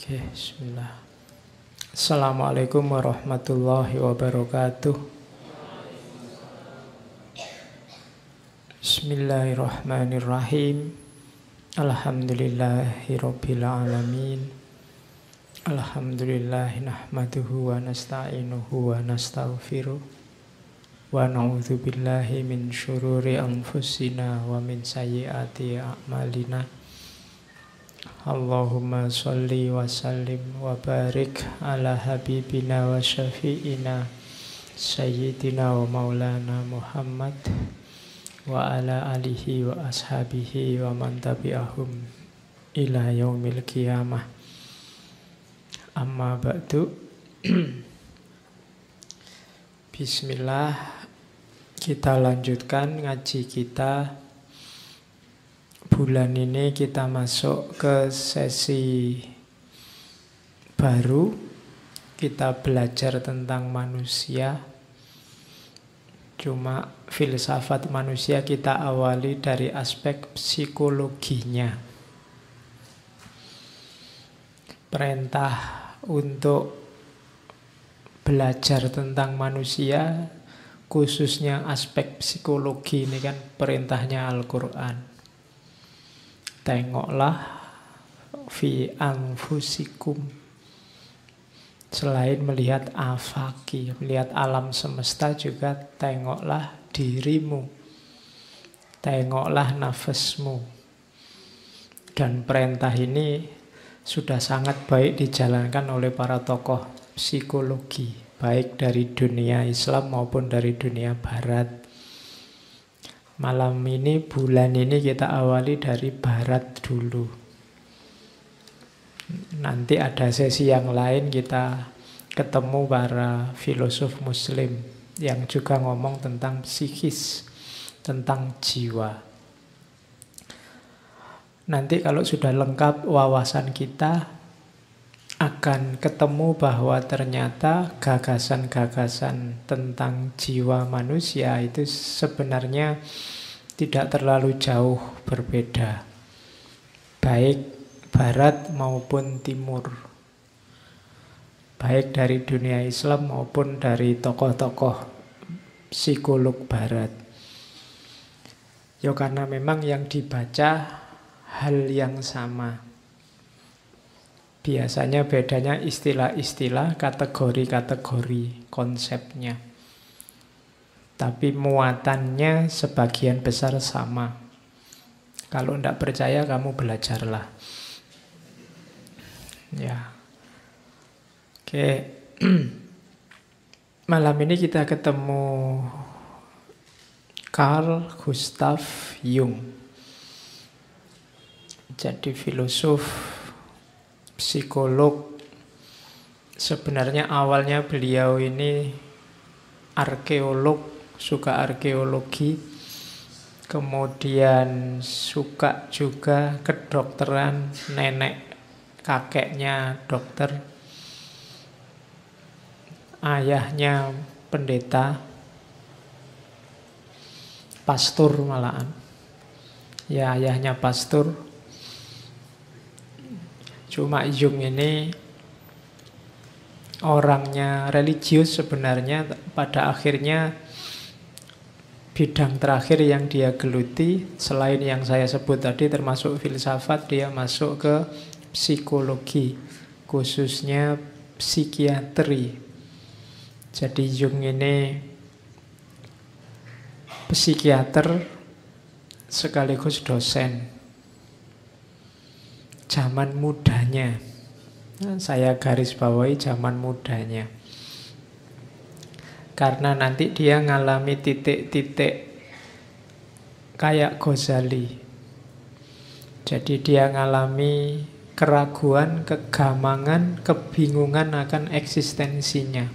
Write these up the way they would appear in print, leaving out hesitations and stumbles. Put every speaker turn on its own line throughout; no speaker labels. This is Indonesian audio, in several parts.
Oke, bismillah. Assalamualaikum warahmatullahi wabarakatuh. Bismillahirrahmanirrahim. Alhamdulillahirabbil alamin. Alhamdulillahi nahmaduhu wa nasta'inuhu wa nastaghfiruh. Wa na'udzu billahi min syururi anfusina wa min sayyiati a'malina. Allahumma sholli wa sallim wa barik ala habibina wa syafi'ina sayyidina wa maulana Muhammad wa ala alihi wa ashabihi wa man tabi'ahum ila yaumil qiyamah. Amma ba'du. Bismillah, kita lanjutkan ngaji kita. Bulan ini kita masuk ke sesi baru. Kita belajar tentang manusia. Cuma filsafat manusia kita awali dari aspek psikologinya. Perintah untuk belajar tentang manusia, khususnya aspek psikologi, ini kan perintahnya Al-Quran. Tengoklah fi anfusikum. Selain melihat afaki, melihat alam semesta, juga tengoklah dirimu. Tengoklah nafasmu. Dan perintah ini sudah sangat baik dijalankan oleh para tokoh psikologi, baik dari dunia Islam maupun dari dunia Barat. Malam ini, bulan ini kita awali dari Barat dulu. Nanti ada sesi yang lain kita ketemu para filosof Muslim yang juga ngomong tentang psikis, tentang jiwa. Nanti kalau sudah lengkap wawasan kita, akan ketemu bahwa ternyata gagasan-gagasan tentang jiwa manusia itu sebenarnya tidak terlalu jauh berbeda, baik Barat maupun Timur, baik dari dunia Islam maupun dari tokoh-tokoh psikolog Barat. Ya karena memang yang dibaca hal yang sama. Biasanya bedanya istilah-istilah, kategori-kategori konsepnya. Tapi muatannya sebagian besar sama. Kalau tidak percaya, kamu belajarlah. Ya. Oke. Malam ini kita ketemu Carl Gustav Jung. Jadi filosof, psikolog. Sebenarnya awalnya beliau ini arkeolog, suka arkeologi. Kemudian suka juga kedokteran, nenek kakeknya dokter, ayahnya pendeta, pastor malahan. Ya, ayahnya pastor. Cuma Jung ini orangnya religius sebenarnya. Pada akhirnya bidang terakhir yang dia geluti, selain yang saya sebut tadi termasuk filsafat, dia masuk ke psikologi, khususnya psikiatri. Jadi Jung ini psikiater sekaligus dosen. Zaman mudanya, saya garis bawahi zaman mudanya. Karena nanti dia ngalami titik-titik kayak Ghazali. Jadi dia ngalami keraguan, kegamangan, kebingungan akan eksistensinya.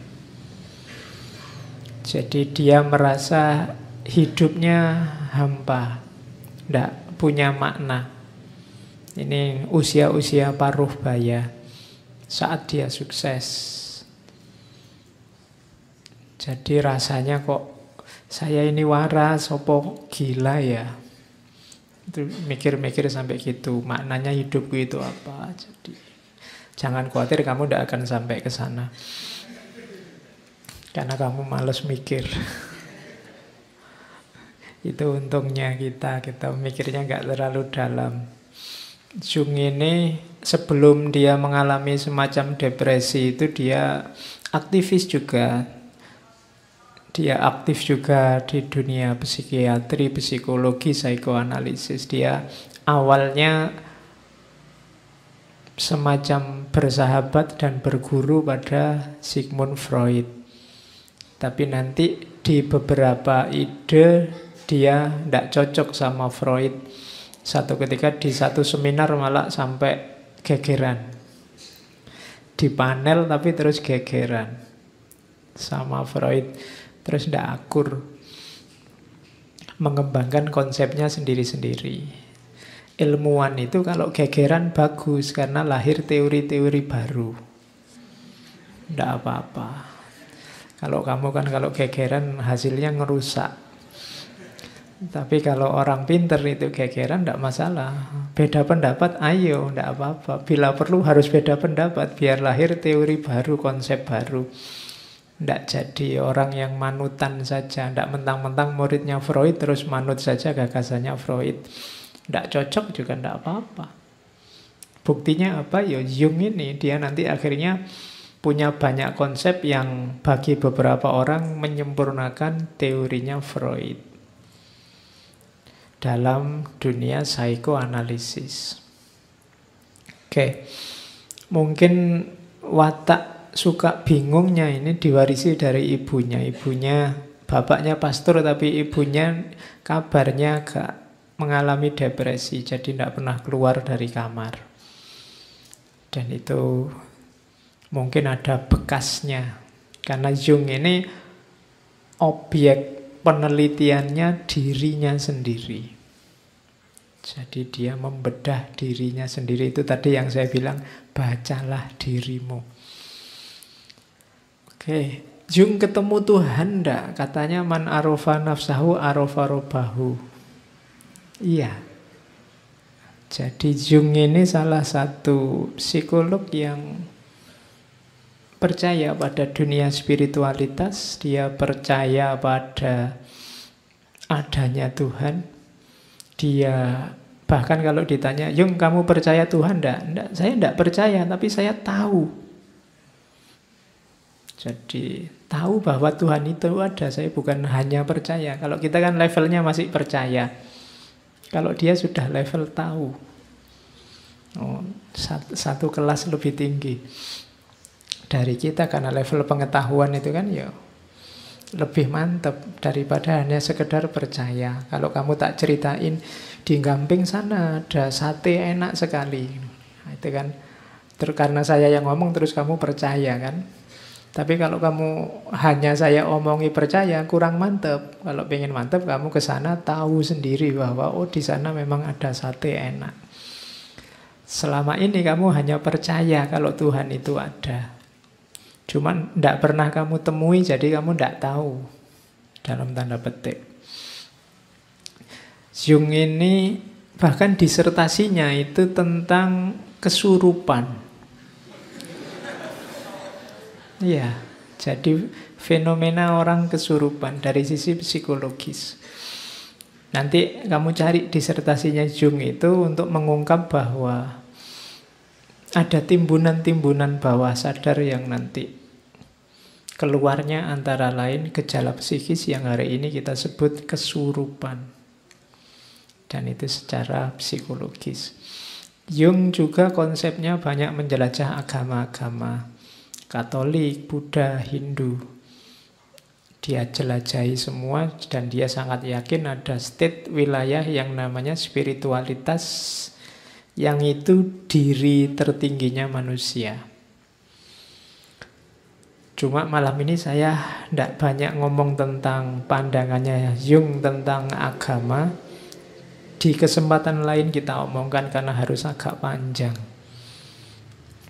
Jadi dia merasa hidupnya hampa, tidak punya makna. Ini usia-usia paruh baya saat dia sukses. Jadi rasanya kok saya ini waras, opo gila ya. Itu mikir-mikir sampai gitu, maknanya hidupku itu apa. Jadi Jangan khawatir, kamu tidak akan sampai ke sana. Karena kamu malas mikir. Itu untungnya kita mikirnya nggak terlalu dalam. Jung ini sebelum dia mengalami semacam depresi itu dia aktivis juga. Dia aktif juga di dunia psikiatri, psikologi, psikoanalisis. Dia awalnya semacam bersahabat dan berguru pada Sigmund Freud. Tapi nanti di beberapa ide dia tidak cocok sama Freud. Satu ketika di satu seminar malah sampai gegeran. Di panel tapi terus gegeran sama Freud. Terus tidak akur. Mengembangkan konsepnya sendiri-sendiri. Ilmuwan itu kalau gegeran bagus karena lahir teori-teori baru. Tidak apa-apa. Kalau kamu kan kalau gegeran hasilnya ngerusak. Tapi kalau orang pinter itu gegeran tidak masalah. Beda pendapat, ayo, tidak apa-apa. Bila perlu harus beda pendapat biar lahir teori baru, konsep baru. Tidak jadi orang yang manutan saja. Tidak mentang-mentang muridnya Freud terus manut saja gagasannya Freud. Tidak cocok juga tidak apa-apa. Buktinya apa? Ya Jung ini dia nanti akhirnya punya banyak konsep yang bagi beberapa orang menyempurnakan teorinya Freud dalam dunia psikoanalisis. Oke, mungkin watak suka bingungnya ini diwarisi dari ibunya. Bapaknya pastor tapi ibunya kabarnya agak mengalami depresi, jadi tidak pernah keluar dari kamar. Dan itu mungkin ada bekasnya. Karena Jung ini objek penelitiannya dirinya sendiri. Jadi dia membedah dirinya sendiri. Itu tadi yang saya bilang, bacalah dirimu. Oke, Jung ketemu Tuhan enggak? Katanya man arofa nafsahu arofa robahu. Iya. Jadi Jung ini salah satu psikolog yang percaya pada dunia spiritualitas. Dia percaya pada adanya Tuhan. Dia bahkan kalau ditanya, Jung kamu percaya Tuhan enggak? Enggak, saya enggak percaya, tapi saya tahu. Jadi tahu bahwa Tuhan itu ada. Saya bukan hanya percaya. Kalau kita kan levelnya masih percaya. Kalau dia sudah level tahu. Satu kelas lebih tinggi dari kita, karena level pengetahuan itu kan ya lebih mantap daripada hanya sekedar percaya. Kalau kamu tak ceritain di Gamping sana ada sate enak sekali, nah, itu kan karena saya yang ngomong terus kamu percaya kan. Tapi kalau kamu hanya saya omongi percaya kurang mantap. Kalau pengen mantap kamu ke sana tahu sendiri bahwa oh di sana memang ada sate enak. Selama ini kamu hanya percaya kalau Tuhan itu ada. Cuman tidak pernah kamu temui, jadi kamu tidak tahu. Dalam tanda petik. Jung ini bahkan disertasinya itu tentang kesurupan. Iya, jadi fenomena orang kesurupan dari sisi psikologis. Nanti kamu cari disertasinya Jung itu untuk mengungkap bahwa ada timbunan-timbunan bawah sadar yang nanti keluarnya antara lain gejala psikis yang hari ini kita sebut kesurupan. Dan itu secara psikologis. Jung juga konsepnya banyak menjelajah agama-agama. Katolik, Buddha, Hindu. Dia jelajahi semua dan dia sangat yakin ada state wilayah yang namanya spiritualitas, yang itu diri tertingginya manusia. Cuma malam ini saya tidak banyak ngomong tentang pandangannya Jung tentang agama. Di kesempatan lain kita omongkan karena harus agak panjang.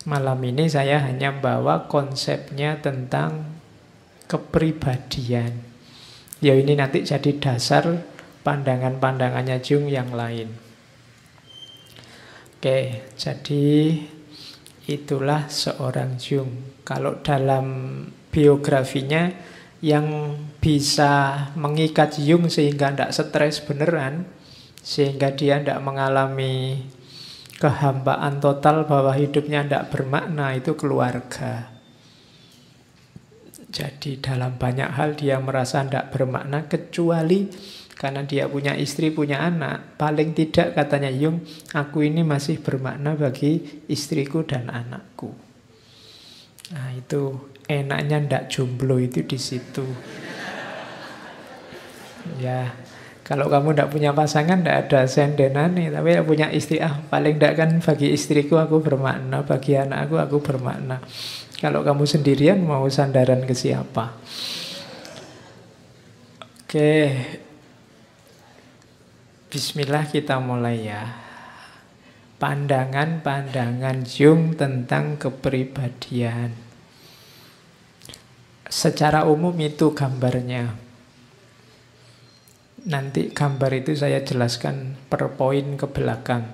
Malam ini saya hanya bawa konsepnya tentang kepribadian. Ya ini nanti jadi dasar pandangan-pandangannya Jung yang lain. Oke, jadi itulah seorang Jung. Kalau dalam biografinya, yang bisa mengikat Jung sehingga tidak stres beneran, sehingga dia tidak mengalami kehampaan total bahwa hidupnya tidak bermakna, itu keluarga. Jadi dalam banyak hal dia merasa tidak bermakna, kecuali karena dia punya istri, punya anak. Paling tidak katanya Jung, aku ini masih bermakna bagi istriku dan anakku. Nah itu enaknya ndak jomblo itu di situ. Ya, kalau kamu ndak punya pasangan ndak ada sendenane, tapi punya istri, paling ndak kan bagi istriku aku bermakna, bagi anakku aku bermakna. Kalau kamu sendirian mau sandaran ke siapa? Oke. Bismillah, kita mulai ya. Pandangan-pandangan Jung tentang kepribadian. Secara umum itu gambarnya. Nanti gambar itu saya jelaskan per poin ke belakang.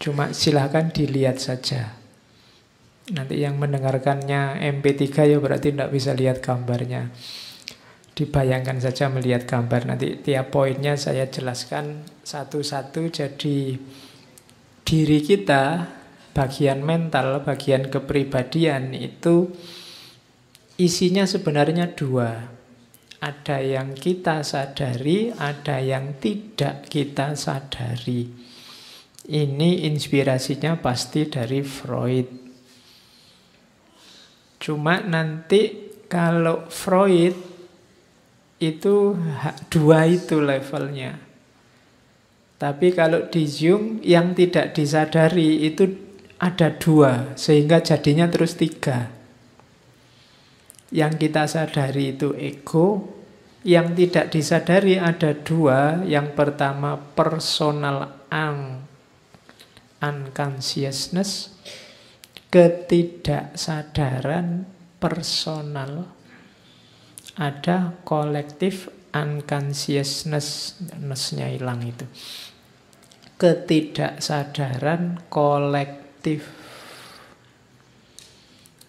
Cuma silahkan dilihat saja. Nanti yang mendengarkannya MP3 ya berarti tidak bisa lihat gambarnya. Dibayangkan saja melihat gambar. Nanti tiap poinnya saya jelaskan satu-satu. Jadi diri kita, bagian mental, bagian kepribadian itu isinya sebenarnya dua. Ada yang kita sadari, ada yang tidak kita sadari. Ini inspirasinya pasti dari Freud. Cuma nanti kalau Freud itu dua itu levelnya. Tapi kalau di Jung yang tidak disadari itu ada dua, sehingga jadinya terus tiga. Yang kita sadari itu ego, yang tidak disadari ada dua. Yang pertama personal unconsciousness, ketidaksadaran personal. Ada kolektif unconsciousness-nya hilang itu. Ketidaksadaran kolektif.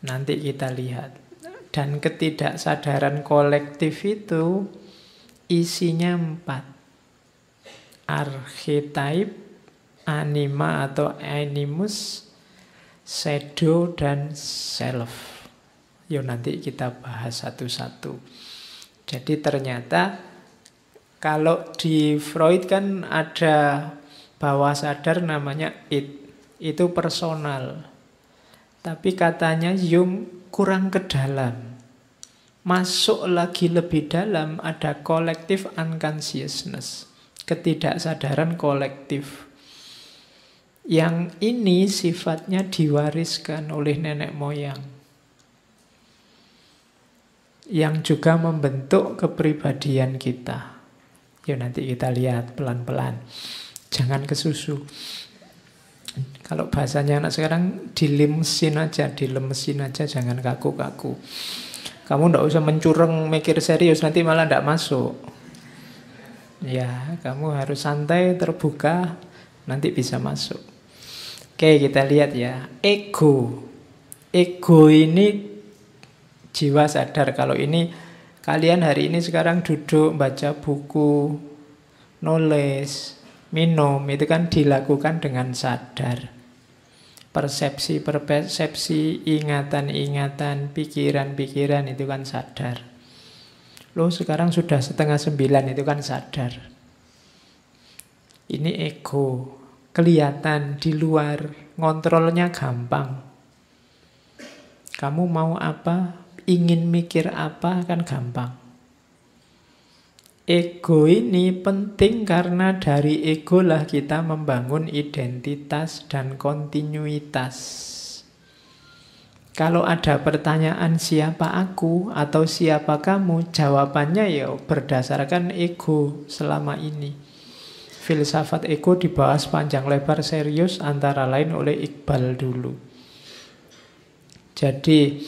Nanti kita lihat. Dan ketidaksadaran kolektif itu isinya 4. Archetype, anima atau animus, shadow, dan self. Yuk nanti kita bahas satu-satu. Jadi ternyata kalau di Freud kan ada bawah sadar namanya id. Itu personal. Tapi katanya Jung kurang ke dalam. Masuk lagi lebih dalam ada kolektif unconsciousness. Ketidaksadaran kolektif. Yang ini sifatnya diwariskan oleh nenek moyang. Yang juga membentuk kepribadian kita. Yuk nanti kita lihat pelan-pelan. Jangan kesusu. Kalau bahasanya anak sekarang dilemesin aja, jangan kaku-kaku. Kamu ndak usah mencureng mikir serius, nanti malah ndak masuk. Ya, kamu harus santai, terbuka, nanti bisa masuk. Oke, kita lihat ya. Ego. Ego ini jiwa sadar. Kalau ini kalian hari ini sekarang duduk baca buku, nulis, minum, itu kan dilakukan dengan sadar. Persepsi-persepsi, ingatan-ingatan, pikiran-pikiran itu kan sadar. Loh sekarang sudah 8:30 itu kan sadar. Ini ego, kelihatan di luar, ngontrolnya gampang. Kamu mau apa? Ingin mikir apa kan gampang. Ego ini penting karena dari ego lah kita membangun identitas dan kontinuitas. Kalau ada pertanyaan siapa aku atau siapa kamu, jawabannya ya berdasarkan ego selama ini. Filsafat ego dibahas panjang lebar serius antara lain oleh Iqbal dulu. Jadi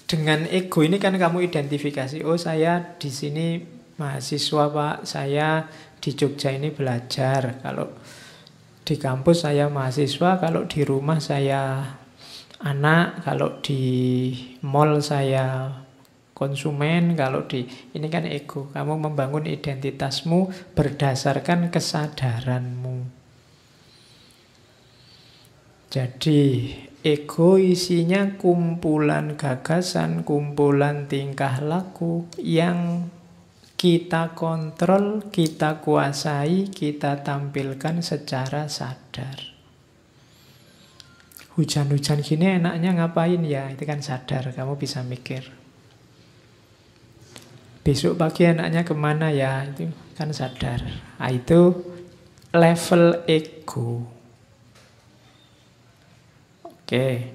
dengan ego ini kan kamu identifikasi, oh saya di sini mahasiswa Pak, saya di Jogja ini belajar. Kalau Di kampus saya mahasiswa, kalau di rumah saya anak, kalau di mall saya konsumen, kalau di ini kan ego. Kamu membangun identitasmu berdasarkan kesadaranmu. Jadi ego isinya kumpulan gagasan, kumpulan tingkah laku yang kita kontrol, kita kuasai, kita tampilkan secara sadar. Hujan-hujan gini enaknya ngapain ya? Itu kan sadar, kamu bisa mikir. Besok pagi enaknya kemana ya? Itu kan sadar. Nah, itu level ego. Oke,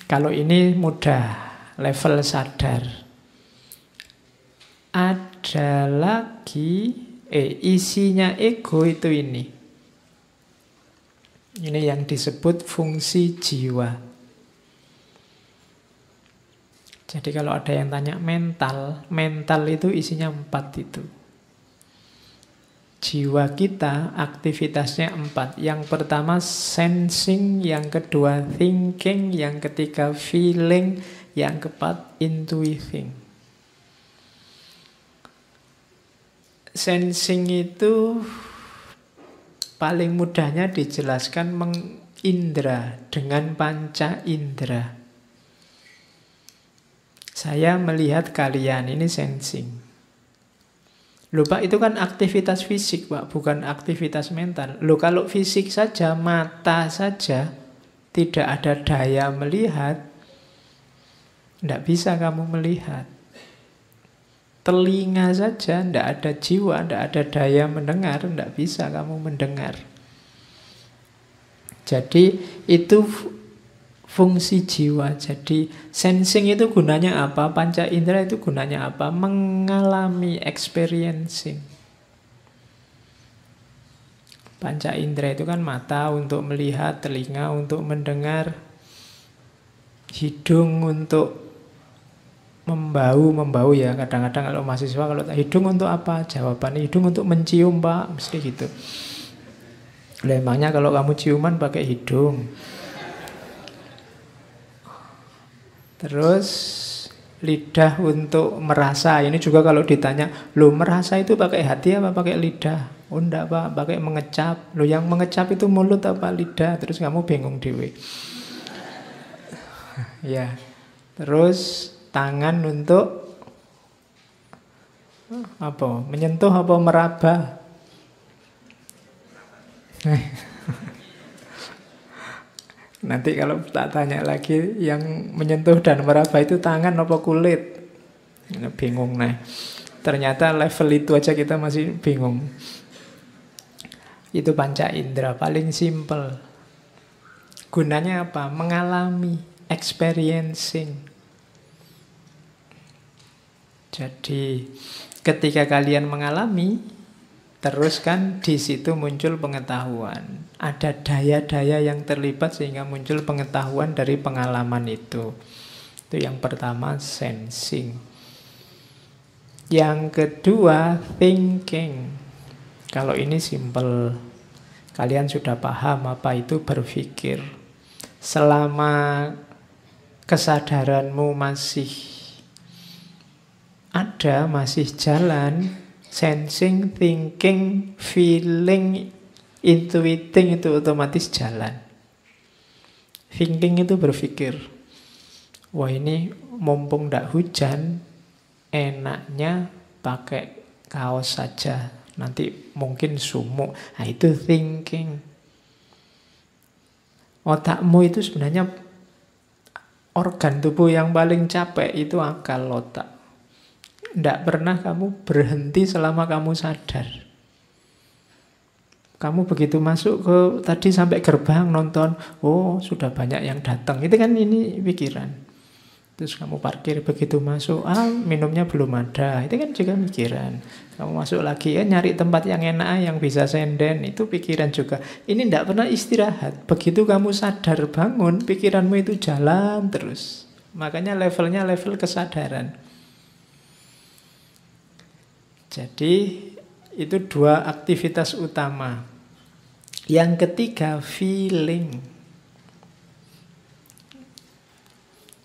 kalau ini mudah, level sadar. Ada lagi, isinya ego itu ini. Ini yang disebut fungsi jiwa. Jadi kalau ada yang tanya mental itu isinya 4 itu. Jiwa kita aktivitasnya 4. Yang pertama sensing, yang kedua thinking, yang ketiga feeling, yang keempat intuiting. Sensing itu paling mudahnya dijelaskan mengindra dengan panca indera. Saya melihat kalian, ini sensing. Loh Pak, itu kan aktivitas fisik Pak, bukan aktivitas mental. Loh kalau fisik saja, mata saja, tidak ada daya melihat, tidak bisa kamu melihat. Telinga saja, tidak ada jiwa, tidak ada daya mendengar, tidak bisa kamu mendengar. Jadi itu fungsi jiwa. Jadi sensing itu gunanya apa? Panca indera itu gunanya apa? Mengalami, experiencing. Panca indera itu kan mata untuk melihat, telinga untuk mendengar, hidung untuk membau ya. Kadang-kadang kalau mahasiswa kalau hidung untuk apa? Jawabannya hidung untuk mencium Pak, mesti gitu. Emangnya kalau kamu ciuman pakai hidung. Terus lidah untuk merasa. Ini juga kalau ditanya, lo merasa itu pakai hati apa pakai lidah? Oh enggak Pak, pakai mengecap. Lo yang mengecap itu mulut apa lidah? Terus kamu bingung dewe. Ya. Terus tangan untuk apa? Menyentuh apa meraba? Nanti kalau tak tanya lagi, yang menyentuh dan meraba itu tangan apa kulit? Bingung nah. Ternyata level itu aja kita masih bingung. Itu panca indera paling simple. Gunanya apa? Mengalami, experiencing. Jadi ketika kalian mengalami, terus kan di situ muncul pengetahuan. Ada daya-daya yang terlibat sehingga muncul pengetahuan dari pengalaman itu. Itu yang pertama, sensing. Yang kedua, thinking. Kalau ini simple. Kalian sudah paham apa itu berpikir. Selama kesadaranmu masih ada, masih jalan, sensing, thinking, feeling, intuiting itu otomatis jalan. Thinking itu berpikir, wah ini mumpung ndak hujan, enaknya pakai kaos saja, nanti mungkin sumuk. Nah itu thinking. Otakmu itu sebenarnya organ tubuh yang paling capek itu akal, otak. Ndak pernah kamu berhenti selama kamu sadar. Kamu begitu masuk ke tadi sampai gerbang nonton, oh sudah banyak yang datang. Itu kan ini pikiran. Terus kamu parkir begitu masuk, minumnya belum ada. Itu kan juga pikiran. Kamu masuk lagi nyari tempat yang enak, yang bisa senden. Itu pikiran juga. Ini ndak pernah istirahat. Begitu kamu sadar bangun, pikiranmu itu jalan terus. Makanya levelnya level kesadaran. Jadi itu 2 aktivitas utama. Yang ketiga, feeling.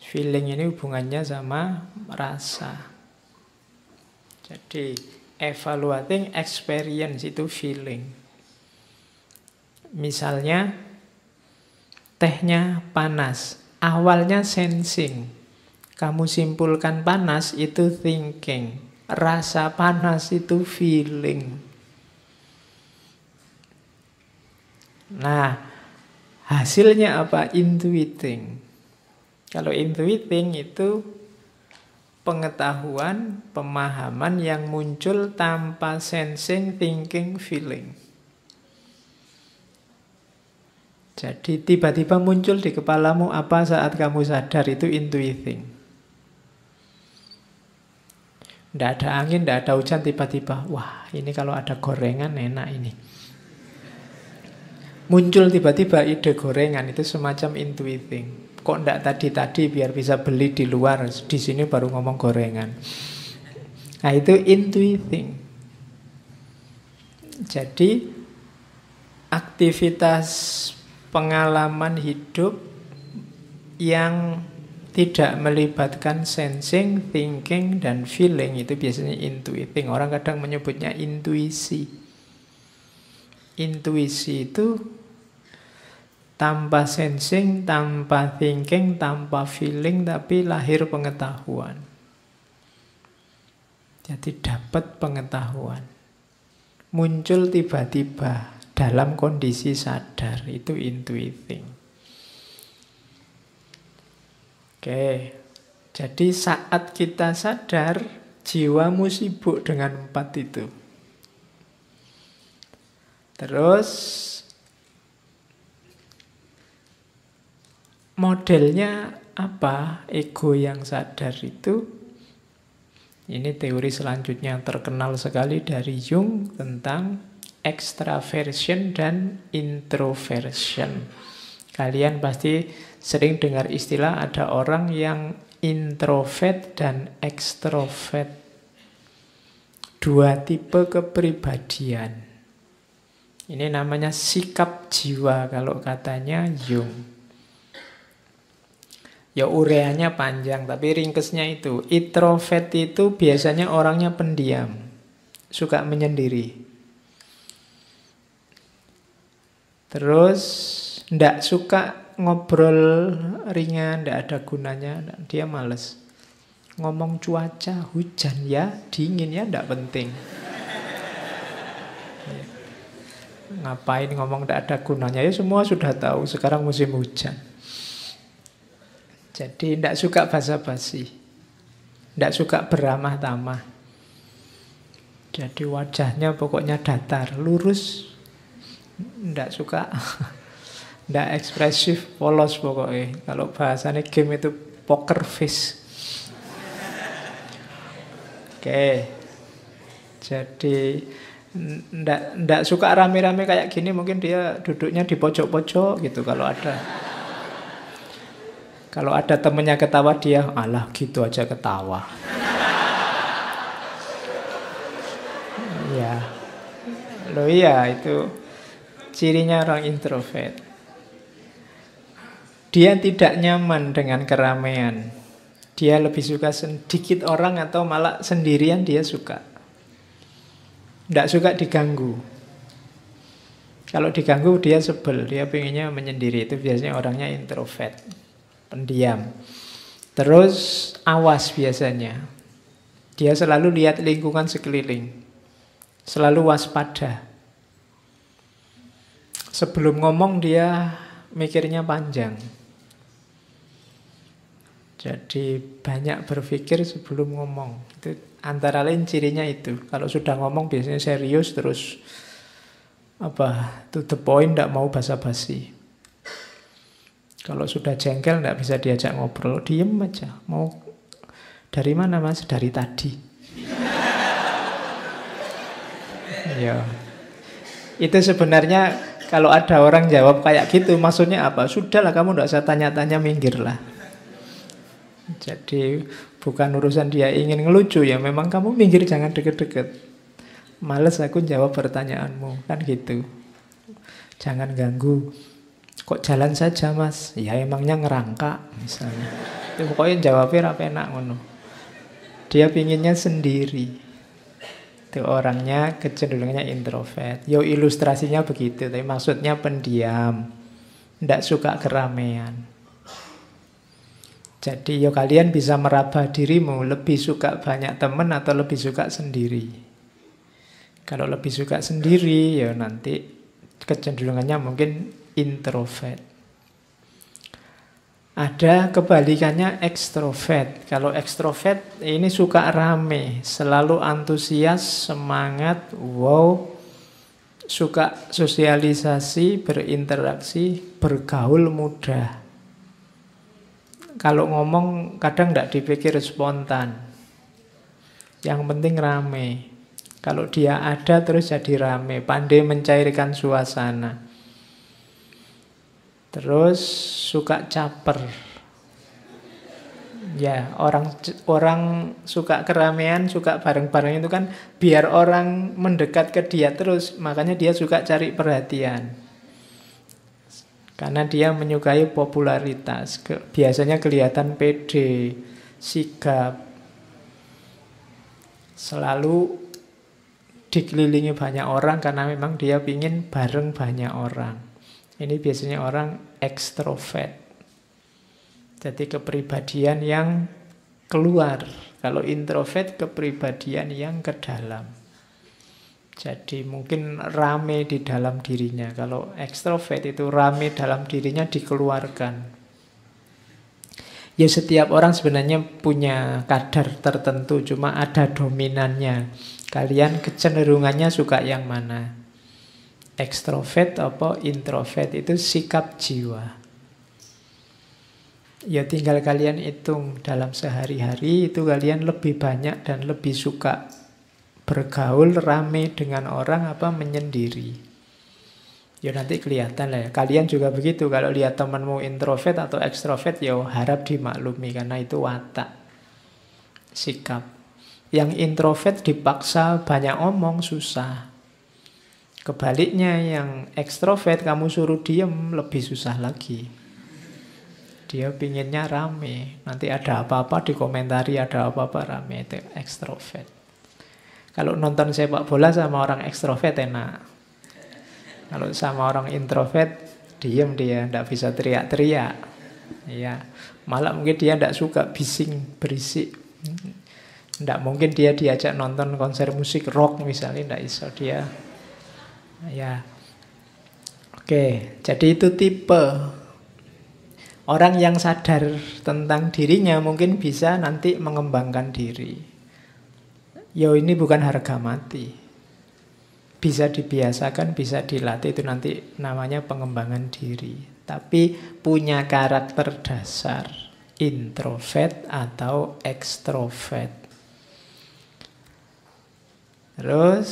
Feeling ini hubungannya sama rasa. Jadi, evaluating experience itu feeling. Misalnya, tehnya panas. Awalnya sensing. Kamu simpulkan panas itu thinking. Rasa panas itu feeling. Nah, hasilnya apa? Intuiting. Kalau intuiting itu pengetahuan, pemahaman yang muncul tanpa sensing, thinking, feeling. Jadi tiba-tiba muncul di kepalamu apa saat kamu sadar, itu intuiting. Tidak ada angin, tidak ada hujan, tiba-tiba, wah ini kalau ada gorengan enak ini. Muncul tiba-tiba ide gorengan, itu semacam intuiting. Kok tidak tadi-tadi biar bisa beli di luar, di sini baru ngomong gorengan. Nah itu intuiting. Jadi aktivitas pengalaman hidup yang tidak melibatkan sensing, thinking, dan feeling itu biasanya intuiting. Orang kadang menyebutnya intuisi. Intuisi itu tanpa sensing, tanpa thinking, tanpa feeling, tapi lahir pengetahuan. Jadi dapat pengetahuan. Muncul tiba-tiba dalam kondisi sadar, itu intuiting. Oke, jadi saat kita sadar, jiwamu sibuk dengan 4 itu. Terus modelnya apa? Ego yang sadar itu, ini teori selanjutnya yang terkenal sekali dari Jung tentang extraversion dan introversion. Kalian pasti sering dengar istilah ada orang yang introvert dan extrovert. 2 tipe kepribadian. Ini namanya sikap jiwa kalau katanya Jung. Ya ureanya panjang, tapi ringkesnya itu. Introvert itu biasanya orangnya pendiam. Suka menyendiri. Terus ndak suka ngobrol ringan, ndak ada gunanya, dia males. Ngomong cuaca, hujan ya, dingin ya, ndak penting. Ngapain ngomong ndak ada gunanya, ya semua sudah tahu sekarang musim hujan. Jadi ndak suka basa-basi, ndak suka beramah-tamah. Jadi wajahnya pokoknya datar, lurus. Nggak suka, nggak ekspresif, polos pokoknya. Kalau bahasanya game itu poker face. Oke, jadi nggak suka rame-rame kayak gini. Mungkin dia duduknya di pojok-pojok gitu. Kalau ada temennya ketawa, dia alah gitu aja ketawa. Ya, loh iya itu cirinya orang introvert. Dia tidak nyaman dengan keramaian. Dia lebih suka sedikit orang atau malah sendirian dia suka. Tidak suka diganggu. Kalau diganggu dia sebel, dia pengennya menyendiri. Itu biasanya orangnya introvert, pendiam. Terus awas biasanya. Dia selalu lihat lingkungan sekeliling. Selalu waspada. Sebelum ngomong dia mikirnya panjang. Jadi banyak berpikir sebelum ngomong. Itu antara lain cirinya itu. Kalau sudah ngomong biasanya serius terus to the point, tidak mau basa-basi. Kalau sudah jengkel tidak bisa diajak ngobrol, diem aja. Mau dari mana mas? Dari tadi. Ya. Itu sebenarnya kalau ada orang jawab kayak gitu, maksudnya apa? Sudahlah kamu tidak usah tanya-tanya, minggirlah. Jadi bukan urusan dia ingin ngelucu ya, memang kamu minggir, jangan deket-deket. Males aku jawab pertanyaanmu, kan gitu. Jangan ganggu. Kok jalan saja mas? Ya emangnya ngerangka misalnya. Itu pokoknya jawabnya apa enak ngono. Dia pinginnya sendiri. Itu orangnya kecenderungannya introvert. Yo ilustrasinya begitu, tapi maksudnya pendiam. Tidak suka keramaian. Jadi yo kalian bisa meraba dirimu, lebih suka banyak teman atau lebih suka sendiri. Kalau lebih suka sendiri, ya nanti kecenderungannya mungkin introvert. Ada kebalikannya ekstrovert. Kalau ekstrovert ini suka rame, selalu antusias, semangat, wow, suka sosialisasi, berinteraksi, bergaul mudah. Kalau ngomong kadang tidak dipikir spontan. Yang penting rame. Kalau dia ada terus jadi rame, pandai mencairkan suasana. Terus suka caper. Ya, orang suka keramaian, suka bareng-bareng itu kan biar orang mendekat ke dia terus, makanya dia suka cari perhatian. Karena dia menyukai popularitas. Biasanya kelihatan pede, sigap. Selalu dikelilingi banyak orang karena memang dia ingin bareng banyak orang. Ini biasanya orang ekstrovert. Jadi kepribadian yang keluar. Kalau introvert kepribadian yang ke dalam. Jadi mungkin rame di dalam dirinya. Kalau ekstrovert itu rame dalam dirinya dikeluarkan. Ya setiap orang sebenarnya punya kadar tertentu, cuma ada dominannya. Kalian kecenderungannya suka yang mana? Ekstrovert atau introvert, itu sikap jiwa. Ya tinggal kalian hitung dalam sehari-hari itu kalian lebih banyak dan lebih suka bergaul rame dengan orang apa menyendiri. Ya nanti kelihatan lah ya. Kalian juga begitu. Kalau lihat temanmu introvert atau ekstrovert, ya harap dimaklumi karena itu watak, sikap. Yang introvert dipaksa banyak omong susah. Kebaliknya yang ekstrovert kamu suruh diem lebih susah lagi. Dia pinginnya rame. Nanti ada apa-apa dikomentari, ada apa-apa rame. Itu ekstrovert. Kalau nonton sepak bola sama orang ekstrovert enak. Kalau sama orang introvert, diem dia, tidak bisa teriak-teriak. Ya, malah mungkin dia tidak suka bising, berisik. Tidak mungkin dia diajak nonton konser musik rock misalnya, tidak bisa dia. Ya, oke. Jadi itu tipe orang yang sadar tentang dirinya mungkin bisa nanti mengembangkan diri. Yo ini bukan harga mati. Bisa dibiasakan, bisa dilatih, itu nanti namanya pengembangan diri. Tapi punya karakter dasar, introvert atau ekstrovert. Terus,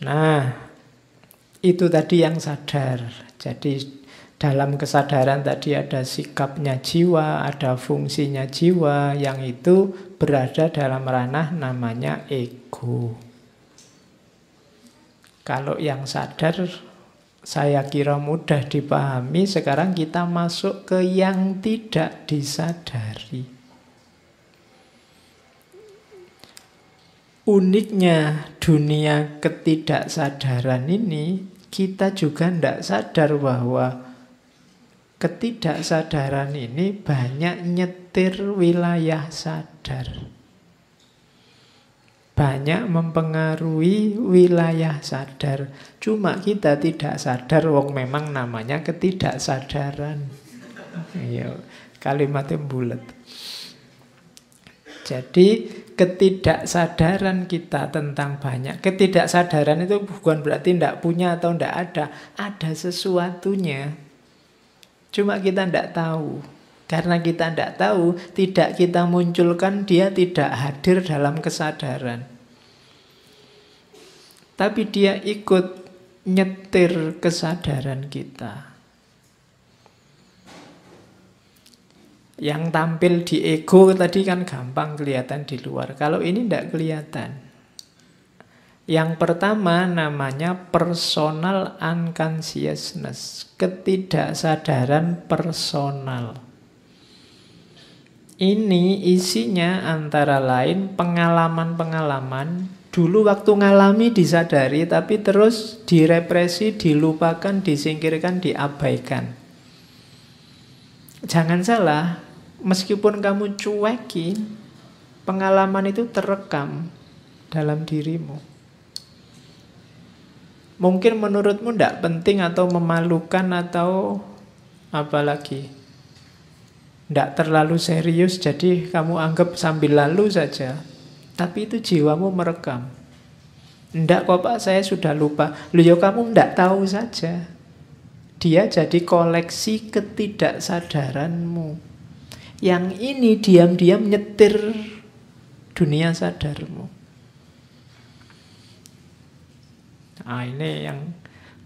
nah itu tadi yang sadar. Jadi dalam kesadaran tadi ada sikapnya jiwa, ada fungsinya jiwa, yang itu berada dalam ranah namanya ego. Kalau yang sadar, saya kira mudah dipahami. Sekarang kita masuk ke yang tidak disadari. Uniknya dunia ketidaksadaran ini, kita juga tidak sadar bahwa ketidaksadaran ini banyak nyetir wilayah sadar. Banyak mempengaruhi wilayah sadar. Cuma kita tidak sadar, wong memang namanya ketidaksadaran. Iya, kalimatnya bulat. Jadi ketidaksadaran kita tentang banyak. Ketidaksadaran itu bukan berarti tidak punya atau tidak ada. Ada sesuatunya. Cuma kita tidak tahu. Karena kita tidak tahu, tidak kita munculkan, dia tidak hadir dalam kesadaran. Tapi dia ikut nyetir kesadaran kita. Yang tampil di ego tadi kan gampang kelihatan di luar. Kalau ini tidak kelihatan. Yang pertama namanya personal unconsciousness, ketidaksadaran personal. Ini isinya antara lain pengalaman-pengalaman dulu waktu ngalami disadari, tapi terus direpresi, dilupakan, disingkirkan, diabaikan. Jangan salah, meskipun kamu cuekin, pengalaman itu terekam dalam dirimu. Mungkin menurutmu tidak penting atau memalukan atau apalagi tidak terlalu serius, jadi kamu anggap sambil lalu saja. Tapi itu jiwamu merekam. Tidak kok Pak, saya sudah lupa. Loh ya kamu tidak tahu saja. Dia jadi koleksi ketidaksadaranmu. Yang ini diam-diam nyetir dunia sadarmu. Nah ini yang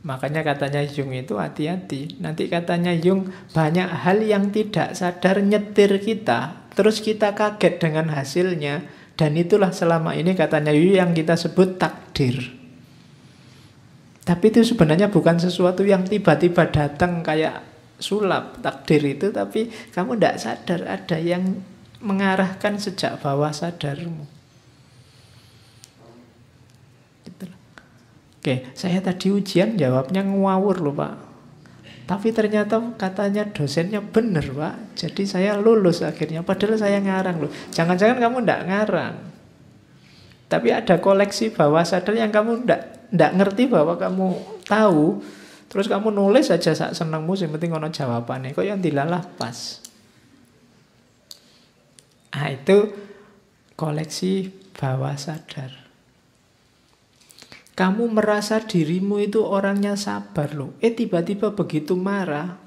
makanya katanya Jung itu hati-hati. Nanti katanya Jung banyak hal yang tidak sadar nyetir kita, terus kita kaget dengan hasilnya. Dan itulah selama ini katanya Jung yang kita sebut takdir. Tapi itu sebenarnya bukan sesuatu yang tiba-tiba datang kayak sulap takdir itu, tapi kamu tidak sadar ada yang mengarahkan sejak bawah sadarmu. Oke, saya tadi ujian jawabnya ngawur loh Pak. Tapi ternyata katanya dosennya benar Pak. Jadi saya lulus akhirnya. Padahal saya ngarang loh. Jangan-jangan kamu tidak ngarang. Tapi ada koleksi bawah sadar yang kamu tidak ngerti bahwa kamu tahu. Terus kamu nulis aja sak senengmu, yang penting ono jawabannya. Kok yang dilalah pas. Nah itu koleksi bawah sadar. Kamu merasa dirimu itu orangnya sabar loh. Tiba-tiba begitu marah,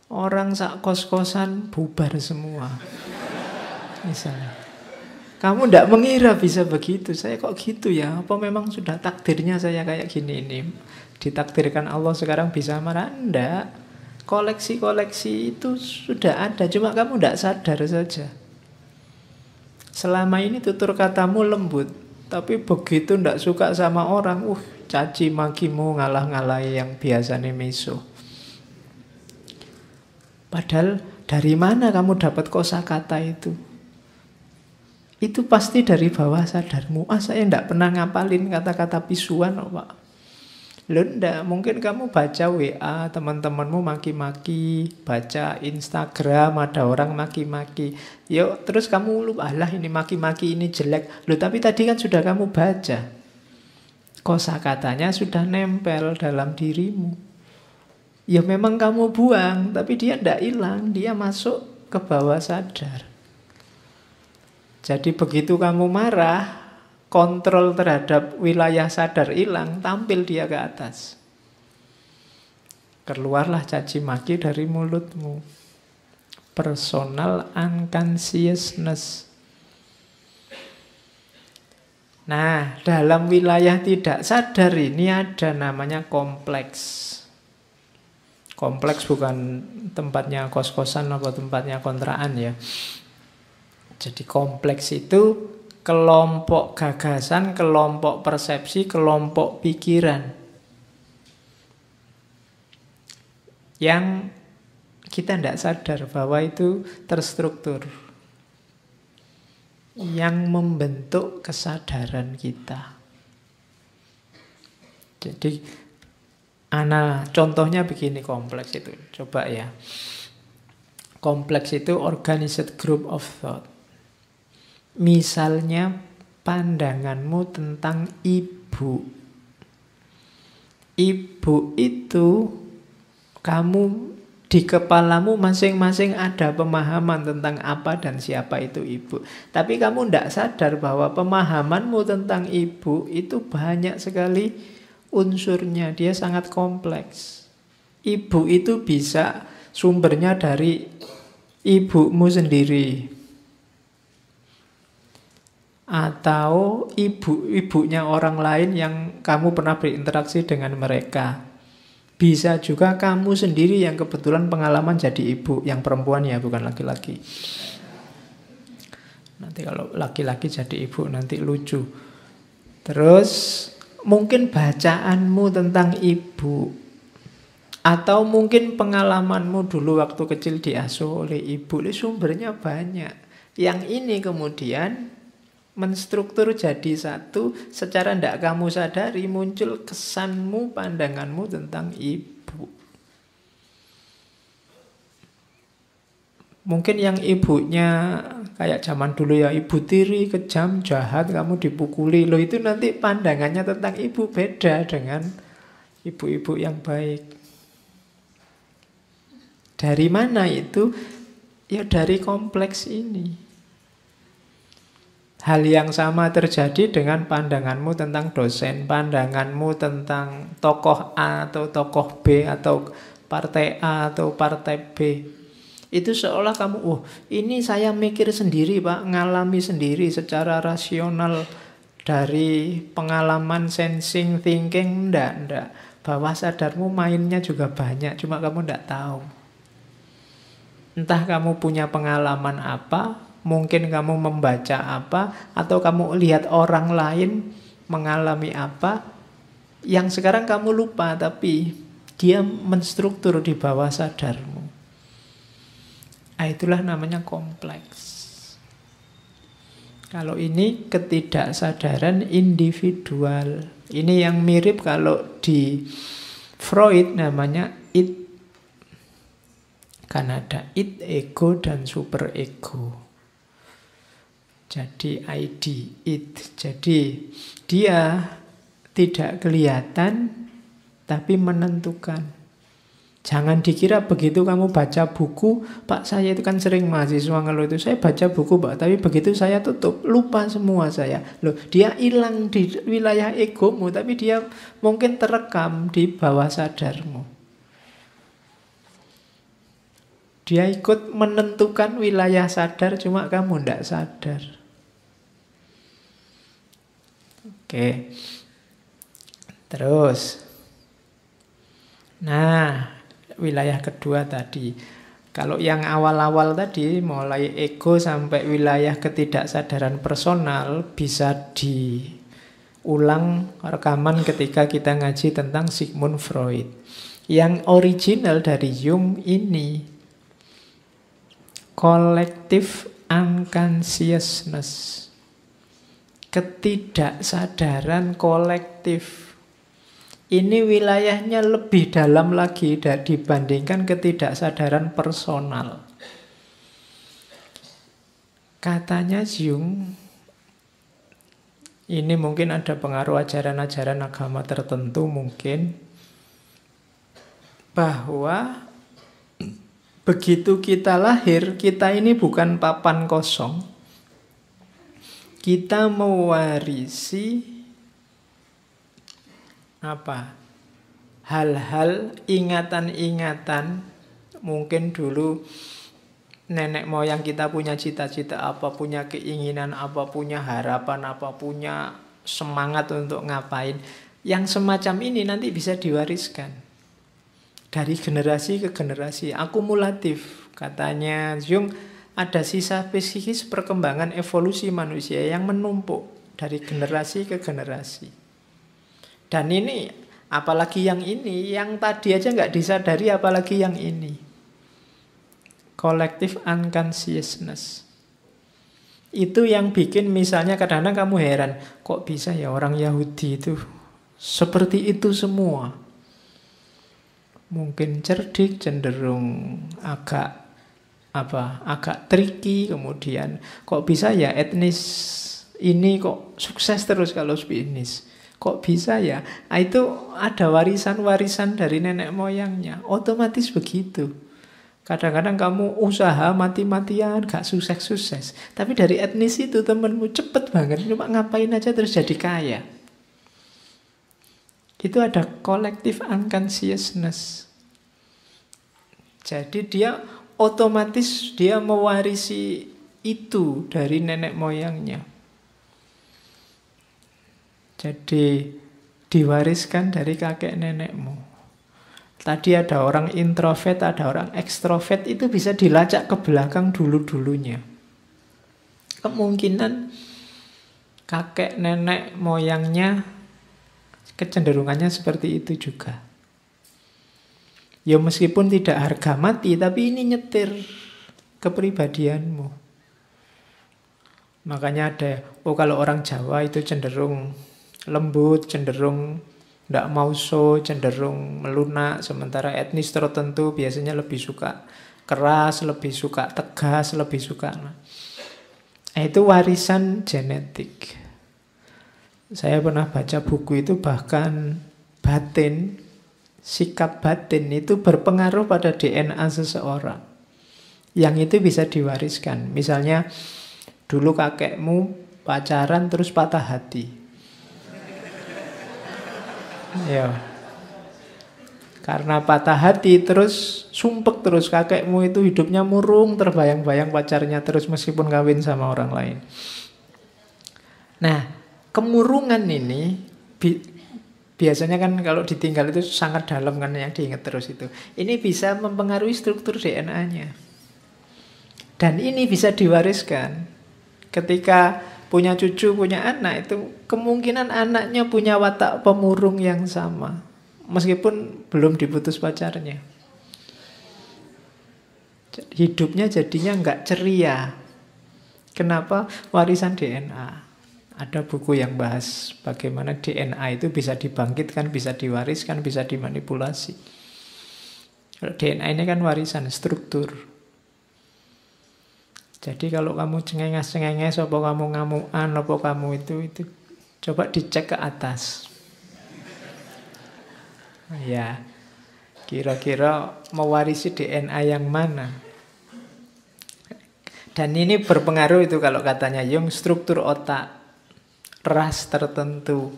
orang sak kos-kosan bubar semua. Misalnya. Kamu tidak mengira bisa begitu. Saya kok gitu ya? Apa memang sudah takdirnya saya kayak gini ini? Ditakdirkan Allah sekarang bisa marah? Enggak. Koleksi-koleksi itu sudah ada. Cuma kamu tidak sadar saja. Selama ini tutur katamu lembut. Tapi begitu ndak suka sama orang, caci makimu ngalah-ngalahi yang biasanya miso. Padahal dari mana kamu dapat kosakata itu? Itu pasti dari bawah sadarmu. Saya ndak pernah ngapalin kata-kata pisuan, Pak. Loh ndak, mungkin kamu baca WA teman-temanmu maki-maki, baca Instagram ada orang maki-maki. Yuk, terus kamu lupa, alah ini maki-maki ini jelek. Loh tapi tadi kan sudah kamu baca. Kosakatanya sudah nempel dalam dirimu. Ya memang kamu buang, tapi dia ndak hilang, dia masuk ke bawah sadar. Jadi begitu kamu marah, kontrol terhadap wilayah sadar hilang, tampil dia ke atas. Keluarlah caci maki dari mulutmu. Personal unconsciousness. Nah, dalam wilayah tidak sadar ini ada namanya kompleks. Kompleks bukan tempatnya kos-kosan atau tempatnya kontrakan ya. Jadi kompleks itu kelompok gagasan, kelompok persepsi, kelompok pikiran yang kita tidak sadar bahwa itu terstruktur, yang membentuk kesadaran kita. Jadi contohnya begini kompleks itu, coba ya. Kompleks itu organized group of thought. Misalnya pandanganmu tentang ibu. Ibu itu kamu di kepalamu masing-masing ada pemahaman tentang apa dan siapa itu ibu. Tapi kamu tidak sadar bahwa pemahamanmu tentang ibu itu banyak sekali unsurnya. Dia sangat kompleks. Ibu itu bisa sumbernya dari ibumu sendiri. Atau ibunya orang lain yang kamu pernah berinteraksi dengan mereka. Bisa juga kamu sendiri yang kebetulan pengalaman jadi ibu, yang perempuan ya, bukan laki-laki. Nanti kalau laki-laki jadi ibu nanti lucu. Terus mungkin bacaanmu tentang ibu, atau mungkin pengalamanmu dulu waktu kecil diasuh oleh ibu, ini sumbernya banyak. Yang ini kemudian menstruktur jadi satu, secara tidak kamu sadari muncul kesanmu, pandanganmu tentang ibu. Mungkin yang ibunya kayak zaman dulu ya, ibu tiri, kejam, jahat, kamu dipukuli. Loh itu nanti pandangannya tentang ibu beda dengan ibu-ibu yang baik. Dari mana itu? Ya dari kompleks ini. Hal yang sama terjadi dengan pandanganmu tentang dosen, pandanganmu tentang tokoh A atau tokoh B atau partai A atau partai B. Itu seolah kamu, oh ini saya mikir sendiri Pak, ngalami sendiri secara rasional dari pengalaman sensing, thinking. Enggak. Bawah sadarmu mainnya juga banyak, cuma kamu enggak tahu. Entah kamu punya pengalaman apa, mungkin kamu membaca apa, atau kamu lihat orang lain mengalami apa, yang sekarang kamu lupa, tapi dia menstruktur di bawah sadarmu. Itulah namanya kompleks. Kalau ini ketidaksadaran individual. Ini yang mirip kalau di Freud namanya id. Kan ada id, ego, dan super ego. Jadi ID, id. Jadi dia tidak kelihatan tapi menentukan. Jangan dikira begitu kamu baca buku, Pak saya itu kan sering mahasiswa ngeluh itu, saya baca buku Pak, tapi begitu saya tutup, lupa semua saya. Loh, dia hilang di wilayah egomu, tapi dia mungkin terekam di bawah sadarmu. Dia ikut menentukan wilayah sadar, cuma kamu tidak sadar. Oke. Terus. Nah, wilayah kedua tadi. Kalau yang awal-awal tadi, mulai ego sampai wilayah ketidaksadaran personal, bisa diulang rekaman ketika kita ngaji tentang Sigmund Freud. Yang original dari Jung ini, collective unconsciousness. Ketidaksadaran kolektif. Ini wilayahnya lebih dalam lagi dibandingkan ketidaksadaran personal. Katanya Jung, ini mungkin ada pengaruh ajaran-ajaran agama tertentu mungkin, bahwa begitu kita lahir, kita ini bukan papan kosong. Kita mewarisi apa? Hal-hal, ingatan-ingatan. Mungkin dulu nenek moyang kita punya cita-cita apa, punya keinginan apa, punya harapan apa, punya semangat untuk ngapain. Yang semacam ini nanti bisa diwariskan dari generasi ke generasi, akumulatif. Katanya Jung, ada sisa psikis perkembangan evolusi manusia yang menumpuk dari generasi ke generasi. Dan ini, apalagi yang ini, yang tadi aja nggak disadari, apalagi yang ini. Collective unconsciousness. Itu yang bikin misalnya kadang-kadang kamu heran, kok bisa ya orang Yahudi itu seperti itu semua. Mungkin cerdik, cenderung agak tricky, kemudian kok bisa ya etnis ini kok sukses terus kalau bisnis. Kok bisa ya? Itu ada warisan-warisan dari nenek moyangnya. Otomatis begitu. Kadang-kadang kamu usaha mati-matian, gak sukses-sukses. Tapi dari etnis itu temenmu cepet banget. Cuma ngapain aja terus jadi kaya. Itu ada collective unconsciousness. Jadi dia otomatis dia mewarisi itu dari nenek moyangnya. Jadi diwariskan dari kakek nenekmu. Tadi ada orang introvert, ada orang ekstrovert, itu bisa dilacak ke belakang dulu-dulunya. Kemungkinan kakek nenek moyangnya kecenderungannya seperti itu juga. Ya meskipun tidak harga mati, tapi ini nyetir kepribadianmu. Makanya ada, kalau orang Jawa itu cenderung lembut, cenderung tidak mau so, cenderung melunak. Sementara etnis tertentu biasanya lebih suka keras, lebih suka tegas, lebih suka. Itu warisan genetik. Saya pernah baca buku itu, bahkan batin, sikap batin itu berpengaruh pada DNA seseorang. Yang itu bisa diwariskan. Misalnya dulu kakekmu pacaran terus patah hati. Ya. Karena patah hati terus sumpek terus, kakekmu itu hidupnya murung, terbayang-bayang pacarnya terus meskipun kawin sama orang lain. Nah, kemurungan ini biasanya kan kalau ditinggal itu sangat dalam kan, yang diingat terus itu. Ini bisa mempengaruhi struktur DNA-nya. Dan ini bisa diwariskan. Ketika punya cucu, punya anak, itu kemungkinan anaknya punya watak pemurung yang sama, meskipun belum diputus pacarnya. Hidupnya jadinya nggak ceria. Kenapa? Warisan DNA. Ada buku yang bahas bagaimana DNA itu bisa dibangkitkan, bisa diwariskan, bisa dimanipulasi. Kalau DNA ini kan warisan, struktur. Jadi kalau kamu cengenges-cengenges, apa kamu ngamuan, apa kamu itu coba dicek ke atas. Ya, kira-kira mewarisi DNA yang mana? Dan ini berpengaruh itu kalau katanya Jung, struktur otak, ras tertentu.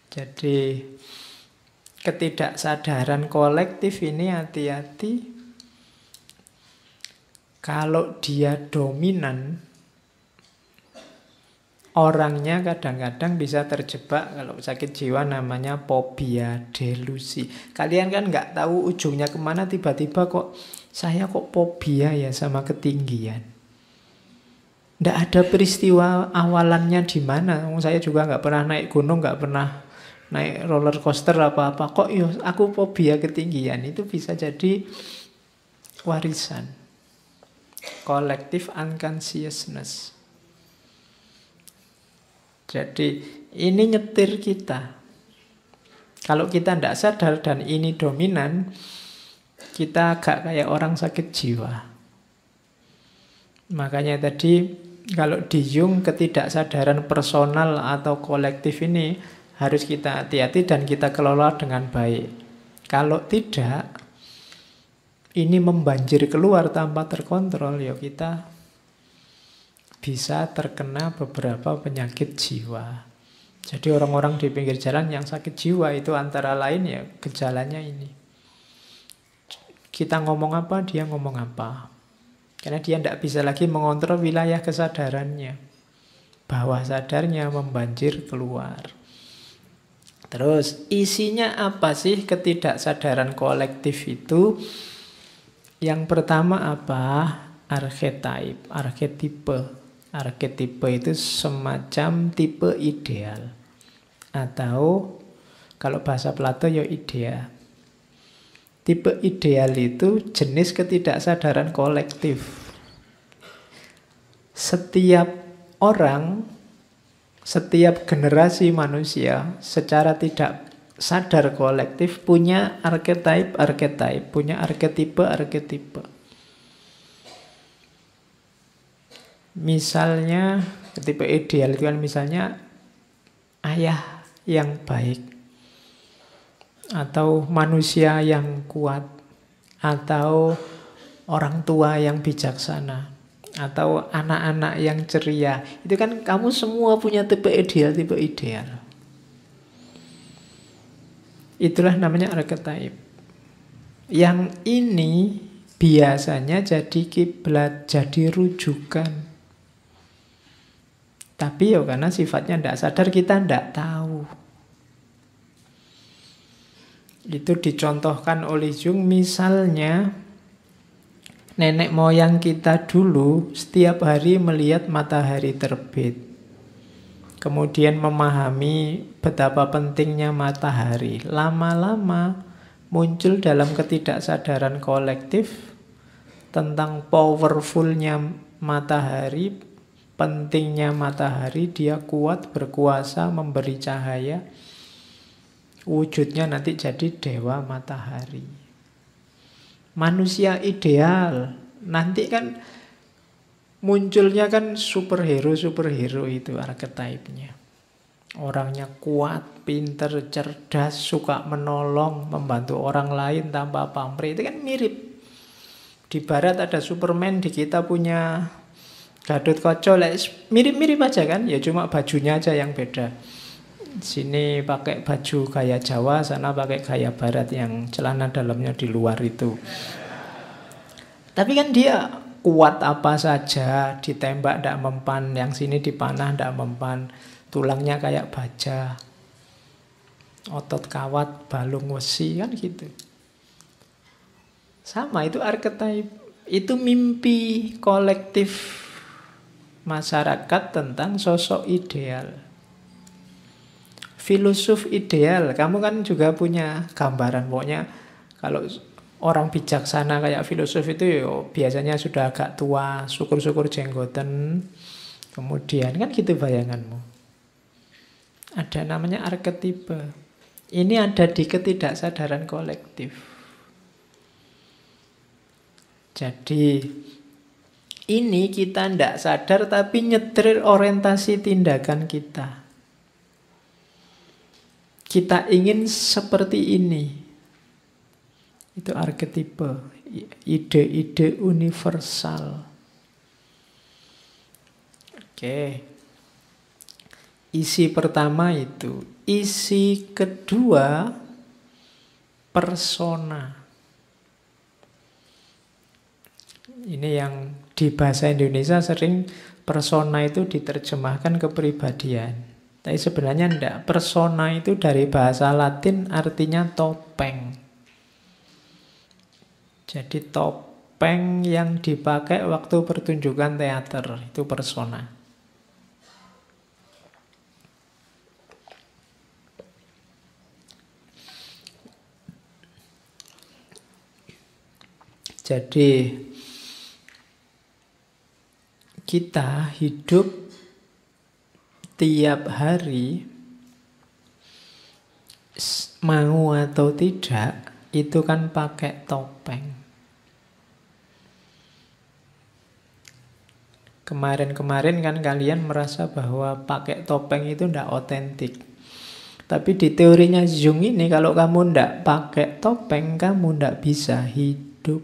Jadi ketidaksadaran kolektif ini hati-hati. Kalau dia dominan, orangnya kadang-kadang bisa terjebak, kalau sakit jiwa namanya fobia, delusi. Kalian kan nggak tahu ujungnya kemana, tiba-tiba kok saya kok fobia ya sama ketinggian. Nggak ada peristiwa awalannya di mana. Saya juga nggak pernah naik gunung, nggak pernah naik roller coaster apa-apa. Kok yo aku fobia ketinggian? Itu bisa jadi warisan. Collective unconsciousness. Jadi ini nyetir kita. Kalau kita tidak sadar dan ini dominan, kita agak kayak orang sakit jiwa. Makanya tadi kalau di Jung, ketidaksadaran personal atau kolektif ini harus kita hati-hati dan kita kelola dengan baik. Kalau tidak, ini membanjir keluar tanpa terkontrol, ya kita bisa terkena beberapa penyakit jiwa. Jadi orang-orang di pinggir jalan yang sakit jiwa itu antara lain ya gejalanya ini. Kita ngomong apa, dia ngomong apa. Karena dia tidak bisa lagi mengontrol wilayah kesadarannya. Bawah sadarnya membanjir keluar. Terus isinya apa sih ketidaksadaran kolektif itu? Yang pertama apa? Archetype, arketipe. Arketipe itu semacam tipe ideal. Atau kalau bahasa Plato ya idea. Tipe ideal itu jenis ketidaksadaran kolektif. Setiap orang, setiap generasi manusia secara tidak sadar kolektif punya archetype, punya arketipe. Misalnya tipe ideal itu kan misalnya ayah yang baik, atau manusia yang kuat, atau orang tua yang bijaksana, atau anak-anak yang ceria. Itu kan kamu semua punya tipe ideal. Itulah namanya archetype. Yang ini biasanya jadi kiblat, jadi rujukan. Tapi ya karena sifatnya tidak sadar, kita tidak tahu. Itu dicontohkan oleh Jung misalnya Nenek moyang kita dulu setiap hari melihat matahari terbit. Kemudian memahami betapa pentingnya matahari. Lama-lama muncul dalam ketidaksadaran kolektif tentang powerfulnya matahari, pentingnya matahari, dia kuat, berkuasa, memberi cahaya. Wujudnya nanti jadi dewa matahari. Manusia ideal. Nanti kan munculnya kan superhero itu archetype-nya. Orangnya kuat, pinter, cerdas, suka menolong, membantu orang lain tanpa pamrih. Itu kan mirip. Di barat ada Superman, di kita punya Gatot-Kaca. Mirip-mirip aja kan. Ya cuma bajunya aja yang beda. Sini pakai baju gaya Jawa, sana pakai gaya Barat yang celana dalamnya di luar itu. Tapi kan dia kuat apa saja, ditembak tidak mempan, yang sini dipanah tidak mempan, tulangnya kayak baja, otot kawat, balung wesi, kan gitu. Sama, itu archetype, itu mimpi kolektif masyarakat tentang sosok ideal. Filosof ideal, kamu kan juga punya gambaran. Pokoknya kalau orang bijaksana kayak filosof itu biasanya sudah agak tua, syukur-syukur jenggoten. Kemudian kan gitu bayanganmu. Ada namanya arketipe. Ini ada di ketidaksadaran kolektif. Jadi ini kita tidak sadar tapi nyetir orientasi tindakan kita. Kita ingin seperti ini. Itu arketipe, ide-ide universal. Oke. Isi pertama itu. Isi kedua, persona. Ini yang di bahasa Indonesia sering persona itu diterjemahkan kepribadian. Tapi sebenarnya tidak. Persona itu dari bahasa Latin artinya topeng. Jadi topeng yang dipakai waktu pertunjukan teater. Itu persona. Jadi kita hidup tiap hari, mau atau tidak, itu kan pakai topeng. Kemarin-kemarin kan kalian merasa bahwa pakai topeng itu tidak otentik. Tapi di teorinya Jung ini, kalau kamu tidak pakai topeng, kamu tidak bisa hidup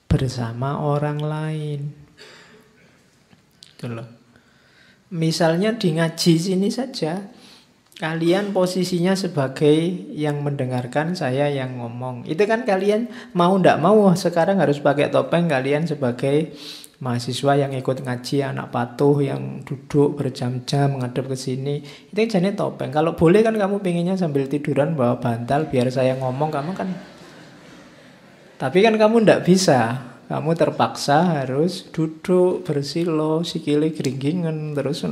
bersama orang lain. Itu loh. Misalnya di ngaji sini saja, kalian posisinya sebagai yang mendengarkan, saya yang ngomong. Itu kan kalian mau ndak mau sekarang harus pakai topeng. Kalian sebagai mahasiswa yang ikut ngaji, anak patuh yang duduk berjam-jam menghadap ke sini. Itu jenis topeng. Kalau boleh kan kamu pengennya sambil tiduran bawa bantal biar saya ngomong, kamu kan. Tapi kan kamu ndak bisa. Kamu terpaksa harus duduk bersilo, sikile geringgingen terus.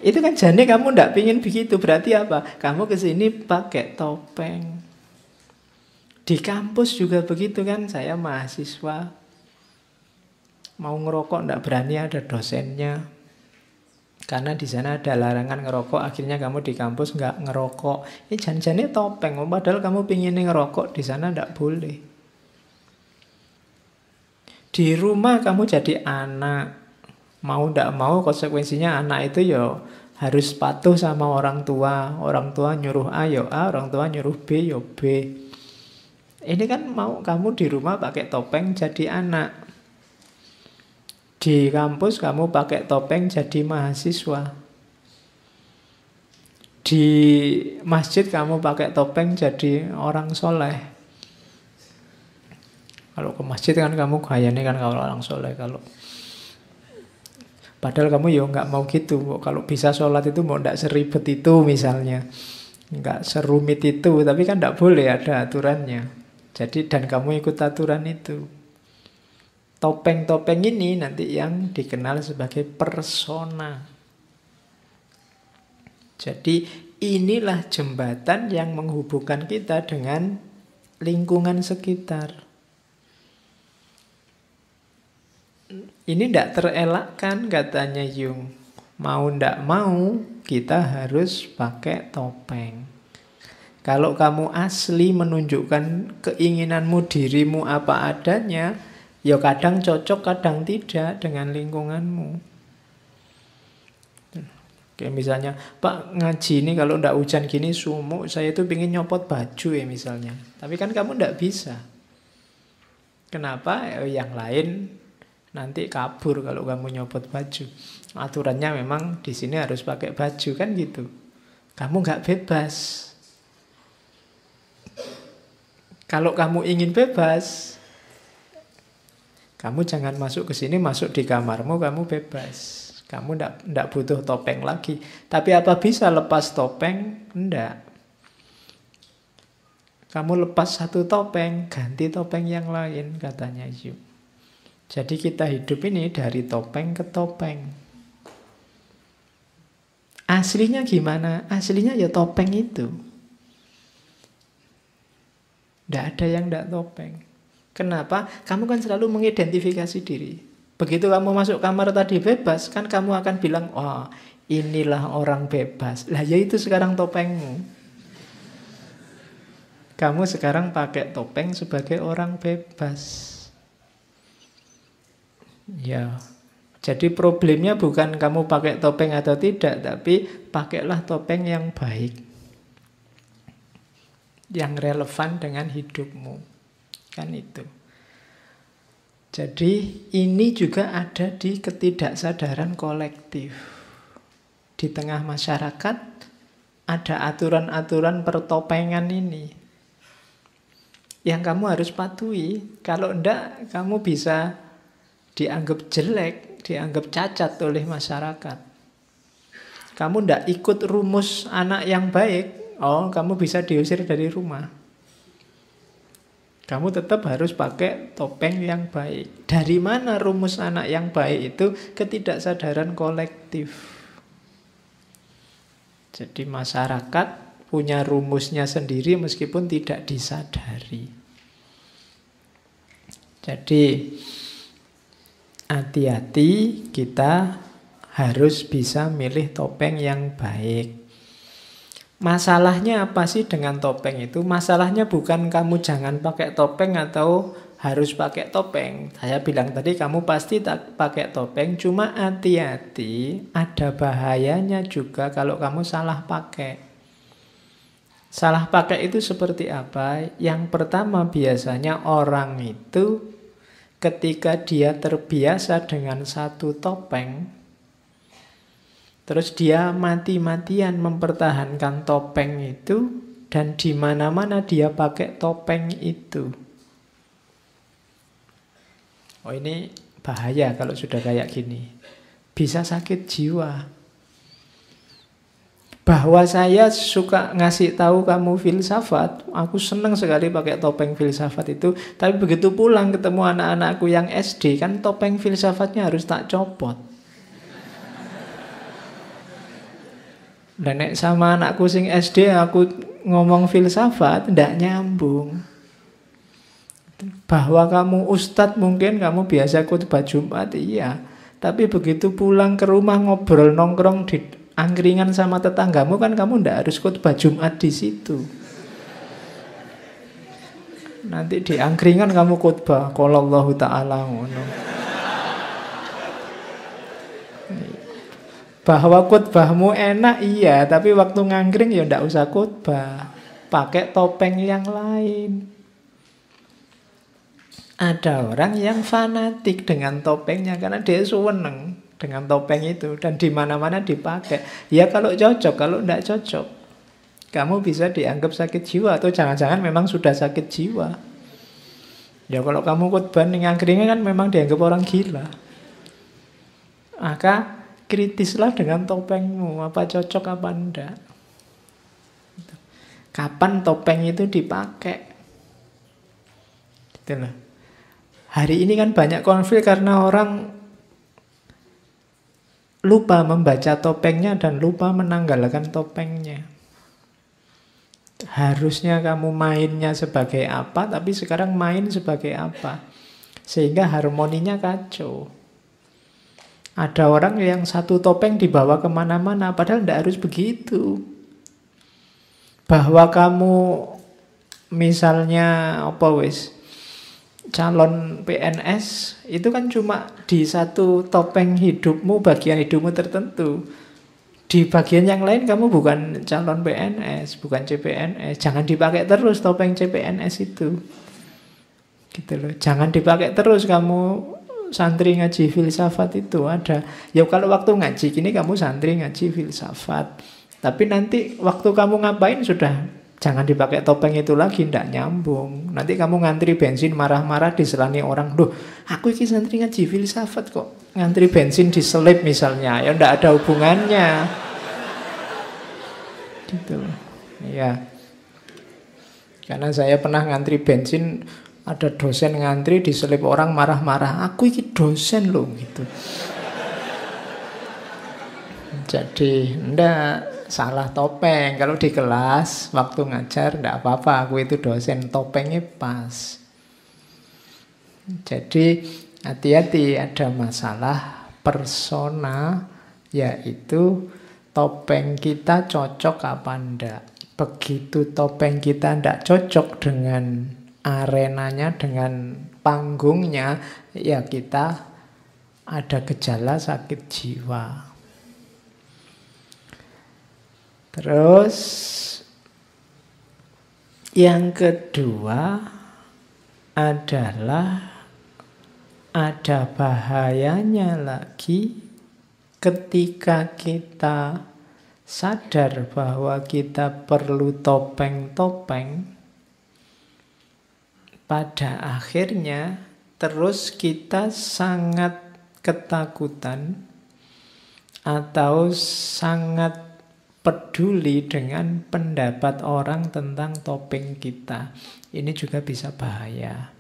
Itu kan jane kamu ndak pingin begitu. Berarti apa? Kamu kesini pakai topeng. Di kampus juga begitu kan. Saya mahasiswa, mau ngerokok ndak berani, ada dosennya. Karena di sana ada larangan ngerokok. Akhirnya kamu di kampus nggak ngerokok. Ini jan-jannya topeng. Padahal kamu pingin ngerokok, di sana ndak boleh. Di rumah kamu jadi anak, mau ndak mau konsekuensinya anak itu ya harus patuh sama orang tua. Orang tua nyuruh A ya A, orang tua nyuruh B ya B. Ini kan mau kamu di rumah pakai topeng jadi anak. Di kampus kamu pakai topeng jadi mahasiswa. Di masjid kamu pakai topeng jadi orang soleh. Kalau ke masjid kan kamu gayanya kan kalau orang soleh. Padahal kamu ya nggak mau gitu. Kalau bisa sholat itu mau nggak seribet itu misalnya, nggak serumit itu. Tapi kan nggak boleh, ada aturannya. Jadi dan kamu ikut aturan itu. Topeng-topeng ini nanti yang dikenal sebagai persona. Jadi inilah jembatan yang menghubungkan kita dengan lingkungan sekitar. Ini tidak terelakkan katanya Jung. Mau tidak mau kita harus pakai topeng. Kalau kamu asli menunjukkan keinginanmu, dirimu apa adanya, ya kadang cocok, kadang tidak dengan lingkunganmu. Kayak misalnya, Pak ngaji ini kalau ndak hujan gini sumuk, saya itu pengen nyopot baju ya misalnya. Tapi kan kamu ndak bisa. Kenapa? Yang lain nanti kabur kalau kamu nyopot baju. Aturannya memang di sini harus pakai baju kan gitu. Kamu nggak bebas. Kalau kamu ingin bebas, kamu jangan masuk ke sini, masuk di kamarmu, kamu bebas. Kamu ndak butuh topeng lagi. Tapi apa bisa lepas topeng? Ndak. Kamu lepas satu topeng, ganti topeng yang lain, katanya Yu. Jadi kita hidup ini dari topeng ke topeng. Aslinya gimana? Aslinya ya topeng itu. Ndak ada yang ndak topeng. Kenapa? Kamu kan selalu mengidentifikasi diri. Begitu kamu masuk kamar tadi bebas, kan kamu akan bilang, oh inilah orang bebas. Lah ya itu sekarang topengmu. Kamu sekarang pakai topeng sebagai orang bebas. Ya, jadi problemnya bukan kamu pakai topeng atau tidak, tapi pakailah topeng yang baik. Yang relevan dengan hidupmu. Kan itu. Jadi ini juga ada di ketidaksadaran kolektif. Di tengah masyarakat ada aturan-aturan pertopengan ini. Yang kamu harus patuhi. Kalau enggak, kamu bisa dianggap jelek, dianggap cacat oleh masyarakat. Kamu enggak ikut rumus anak yang baik, oh, kamu bisa diusir dari rumah. Kamu tetap harus pakai topeng yang baik. Dari mana rumus anak yang baik itu? Ketidaksadaran kolektif. Jadi masyarakat punya rumusnya sendiri meskipun tidak disadari. Jadi hati-hati, kita harus bisa milih topeng yang baik. Masalahnya apa sih dengan topeng itu? Masalahnya bukan kamu jangan pakai topeng atau harus pakai topeng. Saya bilang tadi kamu pasti tak pakai topeng, cuma hati-hati, ada bahayanya juga kalau kamu salah pakai. Salah pakai itu seperti apa? Yang pertama biasanya orang itu ketika dia terbiasa dengan satu topeng, terus dia mati-matian mempertahankan topeng itu, dan di mana-mana dia pakai topeng itu. Oh, ini bahaya kalau sudah kayak gini. Bisa sakit jiwa. Bahwa saya suka ngasih tahu kamu filsafat, aku senang sekali pakai topeng filsafat itu, tapi begitu pulang ketemu anak-anakku yang SD, kan topeng filsafatnya harus tak copot. Dan nek sama anakku sing SD aku ngomong filsafat, ndak nyambung. Bahwa kamu ustadz mungkin kamu biasa khutbah Jumat, iya. Tapi begitu pulang ke rumah ngobrol nongkrong di angkringan sama tetanggamu, kan kamu ndak harus khutbah Jumat di situ. Nanti di angkringan kamu khutbah qalallahu ta'ala ngono. Bahwa khutbahmu enak iya, tapi waktu ngangkring ya ndak usah khutbah. Pakai topeng yang lain. Ada orang yang fanatik dengan topengnya karena dia seneng dengan topeng itu dan di mana-mana dipakai. Ya kalau cocok, kalau ndak cocok, kamu bisa dianggap sakit jiwa atau jangan-jangan memang sudah sakit jiwa. Ya kalau kamu khutbah ning angkringan kan memang dianggap orang gila. Maka kritislah dengan topengmu, apa cocok apa enggak. Kapan topeng itu dipakai? Gitu loh. Hari ini kan banyak konflik karena orang lupa membaca topengnya dan lupa menanggalkan topengnya. Harusnya kamu mainnya sebagai apa, tapi sekarang main sebagai apa. Sehingga harmoninya kacau. Ada orang yang satu topeng dibawa kemana-mana, padahal tidak harus begitu. Bahwa kamu misalnya apa wis calon PNS itu kan cuma di satu topeng hidupmu, bagian hidupmu tertentu. Di bagian yang lain kamu bukan calon PNS, bukan CPNS. Jangan dipakai terus topeng CPNS itu. Gitu loh. Jangan dipakai terus kamu santri ngaji filsafat itu ada. Ya kalau waktu ngaji gini kamu santri ngaji filsafat. Tapi nanti waktu kamu ngapain sudah jangan dipakai topeng itu lagi, ndak nyambung. Nanti kamu ngantri bensin marah-marah diselani orang. Duh, aku ini santri ngaji filsafat kok ngantri bensin diselip misalnya. Ya ndak ada hubungannya. Gitu. Ya. Karena saya pernah ngantri bensin, ada dosen ngantri diselip orang marah-marah. Aku ini dosen loh gitu. Jadi ndak salah topeng. Kalau di kelas waktu ngajar ndak apa-apa, aku itu dosen, topengnya pas. Jadi hati-hati, ada masalah persona, yaitu topeng kita cocok apa ndak. Begitu topeng kita ndak cocok dengan arenanya, dengan panggungnya, ya kita ada gejala sakit jiwa. Terus yang kedua adalah ada bahayanya lagi ketika kita sadar bahwa kita perlu topeng-topeng. Pada akhirnya terus kita sangat ketakutan atau sangat peduli dengan pendapat orang tentang topeng kita. Ini juga bisa bahaya.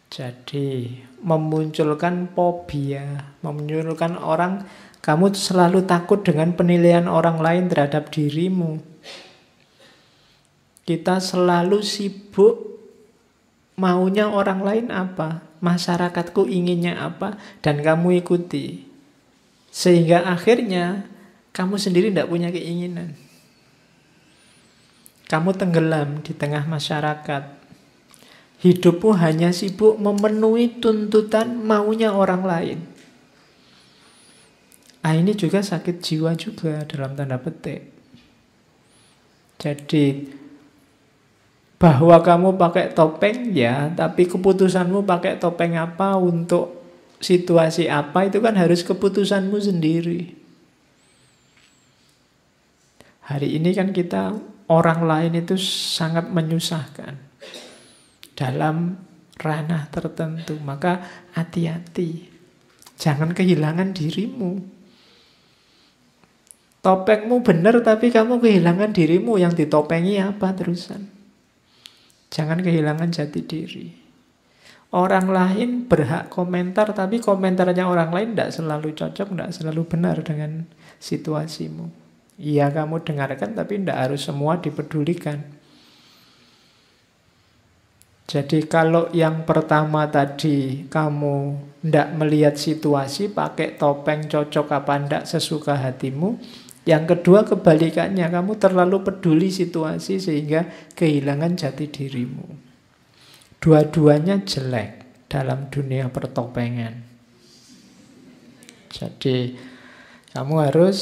Jadi memunculkan fobia, memunculkan orang, kamu selalu takut dengan penilaian orang lain terhadap dirimu. Kita selalu sibuk maunya orang lain apa, masyarakatku inginnya apa, dan kamu ikuti. Sehingga akhirnya kamu sendiri tidak punya keinginan. Kamu tenggelam di tengah masyarakat. Hidupmu hanya sibuk memenuhi tuntutan maunya orang lain. Ini juga sakit jiwa juga dalam tanda petik. Jadi bahwa kamu pakai topeng ya, tapi keputusanmu pakai topeng apa untuk situasi apa itu kan harus keputusanmu sendiri. Hari ini kan kita orang lain itu sangat menyusahkan dalam ranah tertentu. Maka hati-hati, jangan kehilangan dirimu. Topengmu benar tapi kamu kehilangan dirimu, yang ditopengi apa terusan? Jangan kehilangan jati diri. Orang lain berhak komentar, tapi komentarnya orang lain tidak selalu cocok, tidak selalu benar dengan situasimu. Iya kamu dengarkan, tapi tidak harus semua dipedulikan. Jadi kalau yang pertama tadi kamu tidak melihat situasi, pakai topeng cocok apa tidak sesuka hatimu. Yang kedua kebalikannya, kamu terlalu peduli situasi sehingga kehilangan jati dirimu. Dua-duanya jelek dalam dunia pertopengan. Jadi kamu harus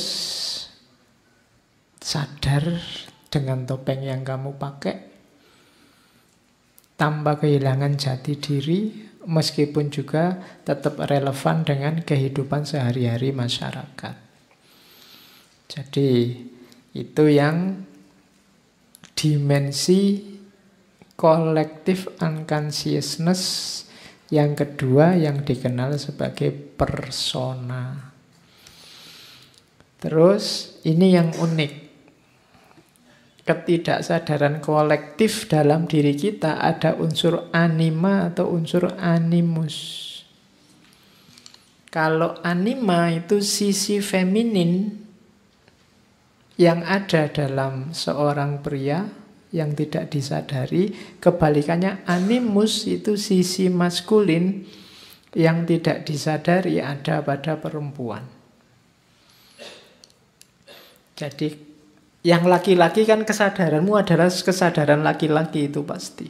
sadar dengan topeng yang kamu pakai, tanpa kehilangan jati diri, meskipun juga tetap relevan dengan kehidupan sehari-hari masyarakat. Jadi itu yang dimensi collective unconsciousness yang kedua yang dikenal sebagai persona. Terus ini yang unik. Ketidaksadaran kolektif dalam diri kita ada unsur anima atau unsur animus. Kalau anima itu sisi feminin yang ada dalam seorang pria yang tidak disadari, kebalikannya animus itu sisi maskulin yang tidak disadari ada pada perempuan. Jadi yang laki-laki kan kesadaranmu adalah kesadaran laki-laki itu pasti.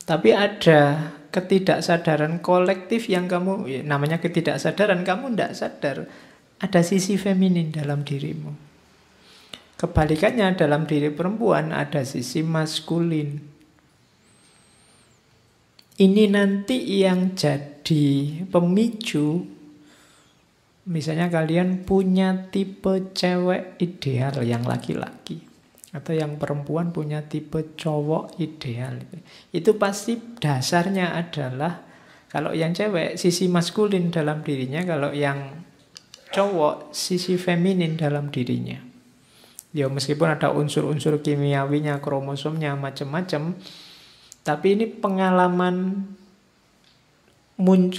Tapi ada ketidaksadaran kolektif yang kamu, namanya ketidaksadaran, kamu tidak sadar ada sisi feminin dalam dirimu. Kebalikannya dalam diri perempuan ada sisi maskulin. Ini nanti yang jadi pemicu. Misalnya kalian punya tipe cewek ideal yang laki-laki, atau yang perempuan punya tipe cowok ideal. Itu pasti dasarnya adalah, kalau yang cewek sisi maskulin dalam dirinya, kalau yang cowok sisi feminin dalam dirinya. Ya meskipun ada unsur-unsur kimiawinya, kromosomnya, macam-macam, tapi ini pengalaman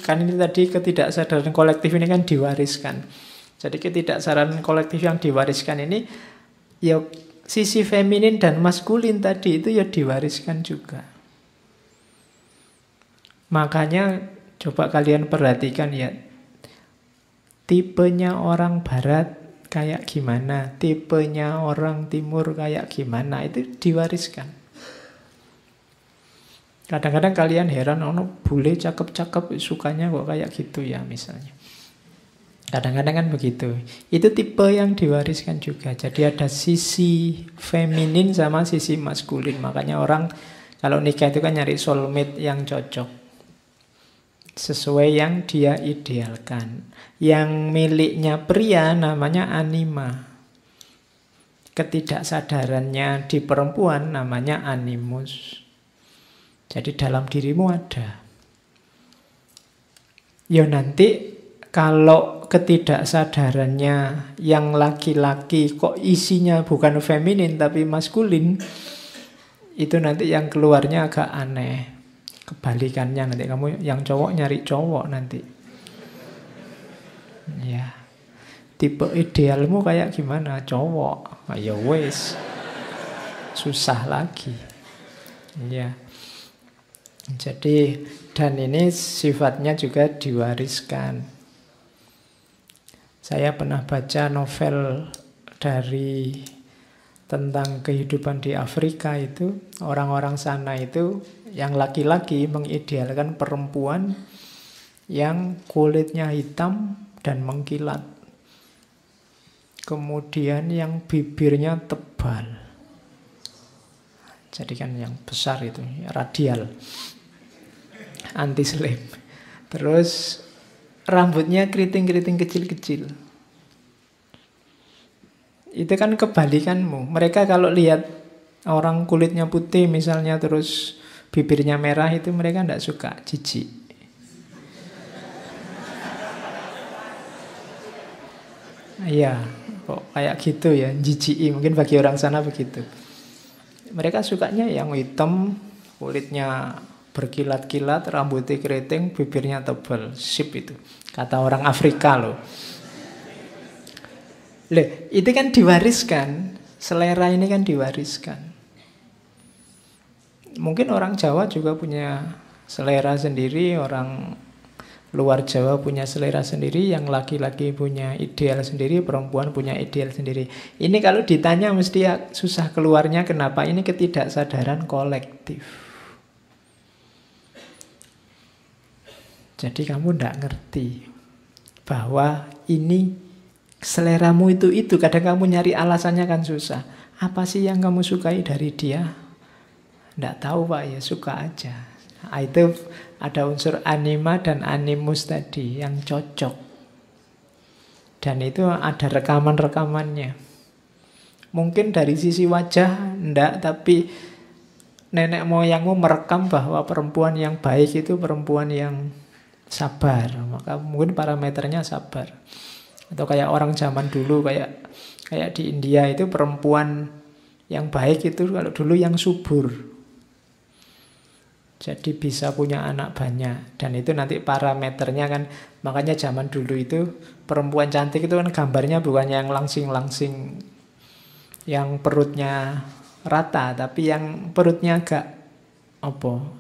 kan ini tadi ketidaksadaran kolektif ini kan diwariskan. Jadi ketidaksadaran kolektif yang diwariskan ini ya sisi feminin dan maskulin tadi itu ya diwariskan juga. Makanya coba kalian perhatikan ya, tipenya orang barat kayak gimana, tipenya orang timur kayak gimana, itu diwariskan. Kadang-kadang kalian heran, bule cakep-cakep sukanya kok kayak gitu ya misalnya. Kadang-kadang kan begitu. Itu tipe yang diwariskan juga. Jadi ada sisi feminin sama sisi maskulin. Makanya orang kalau nikah itu kan nyari soulmate yang cocok, sesuai yang dia idealkan. Yang miliknya pria namanya anima. Ketidaksadarannya di perempuan namanya animus. Jadi dalam dirimu ada. Ya nanti kalau ketidaksadarannya yang laki-laki kok isinya bukan feminin tapi maskulin, itu nanti yang keluarnya agak aneh. Kebalikannya nanti kamu yang cowok nyari cowok nanti. Ya. Tipe idealmu kayak gimana? Cowok. Ya wes. Susah lagi. Ya. Jadi, dan ini sifatnya juga diwariskan. Saya pernah baca novel dari tentang kehidupan di Afrika itu. Orang-orang sana itu yang laki-laki mengidealkan perempuan yang kulitnya hitam dan mengkilat. Kemudian yang bibirnya tebal. Jadi kan yang besar itu, radial. Anti-slave. Terus rambutnya keriting-keriting kecil-kecil. Itu kan kebalikanmu. Mereka kalau lihat orang kulitnya putih misalnya terus bibirnya merah itu mereka tidak suka, jijik. Iya, kok kayak gitu ya, jijik. Mungkin bagi orang sana begitu. Mereka sukanya yang hitam, kulitnya berkilat-kilat, rambutnya keriting, bibirnya tebal. Sip itu. Kata orang Afrika loh. Itu kan diwariskan. Selera ini kan diwariskan. Mungkin orang Jawa juga punya selera sendiri, orang luar Jawa punya selera sendiri, yang laki-laki punya ideal sendiri, perempuan punya ideal sendiri. Ini kalau ditanya mesti ya susah keluarnya kenapa, ini ketidaksadaran kolektif. Jadi kamu tidak ngerti bahwa ini seleramu itu. Kadang kamu nyari alasannya kan susah. Apa sih yang kamu sukai dari dia? Tidak tahu Pak, ya suka aja. Itu ada unsur anima dan animus tadi yang cocok. Dan itu ada rekaman-rekamannya. Mungkin dari sisi wajah enggak, tapi nenek moyangmu merekam bahwa perempuan yang baik itu perempuan yang sabar, maka mungkin parameternya sabar. Atau kayak orang zaman dulu kayak di India itu perempuan Yang baik itu kalau dulu yang subur. Jadi bisa punya anak banyak. Dan itu nanti parameternya kan, makanya zaman dulu itu perempuan cantik itu kan gambarnya bukan yang langsing-langsing, yang perutnya rata, tapi yang perutnya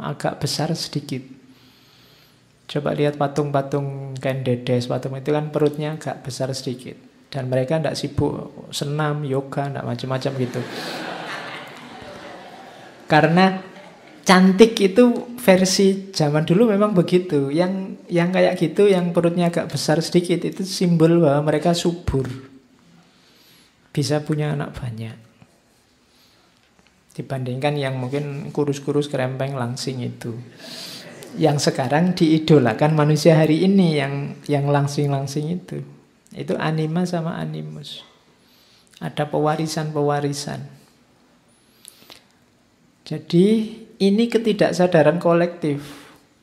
agak besar sedikit. Coba lihat patung-patung Ken Dedes, patung itu kan perutnya agak besar sedikit. Dan mereka tidak sibuk senam, yoga, tidak macam-macam gitu. Karena cantik itu versi zaman dulu memang begitu. Yang kayak gitu, yang perutnya agak besar sedikit, itu simbol bahwa mereka subur. Bisa punya anak banyak. Dibandingkan yang mungkin kurus-kurus, kerempeng, langsing itu. Yang sekarang diidolakan manusia hari ini, yang langsing-langsing itu. Itu anima sama animus. Ada pewarisan-pewarisan. Jadi ini ketidaksadaran kolektif.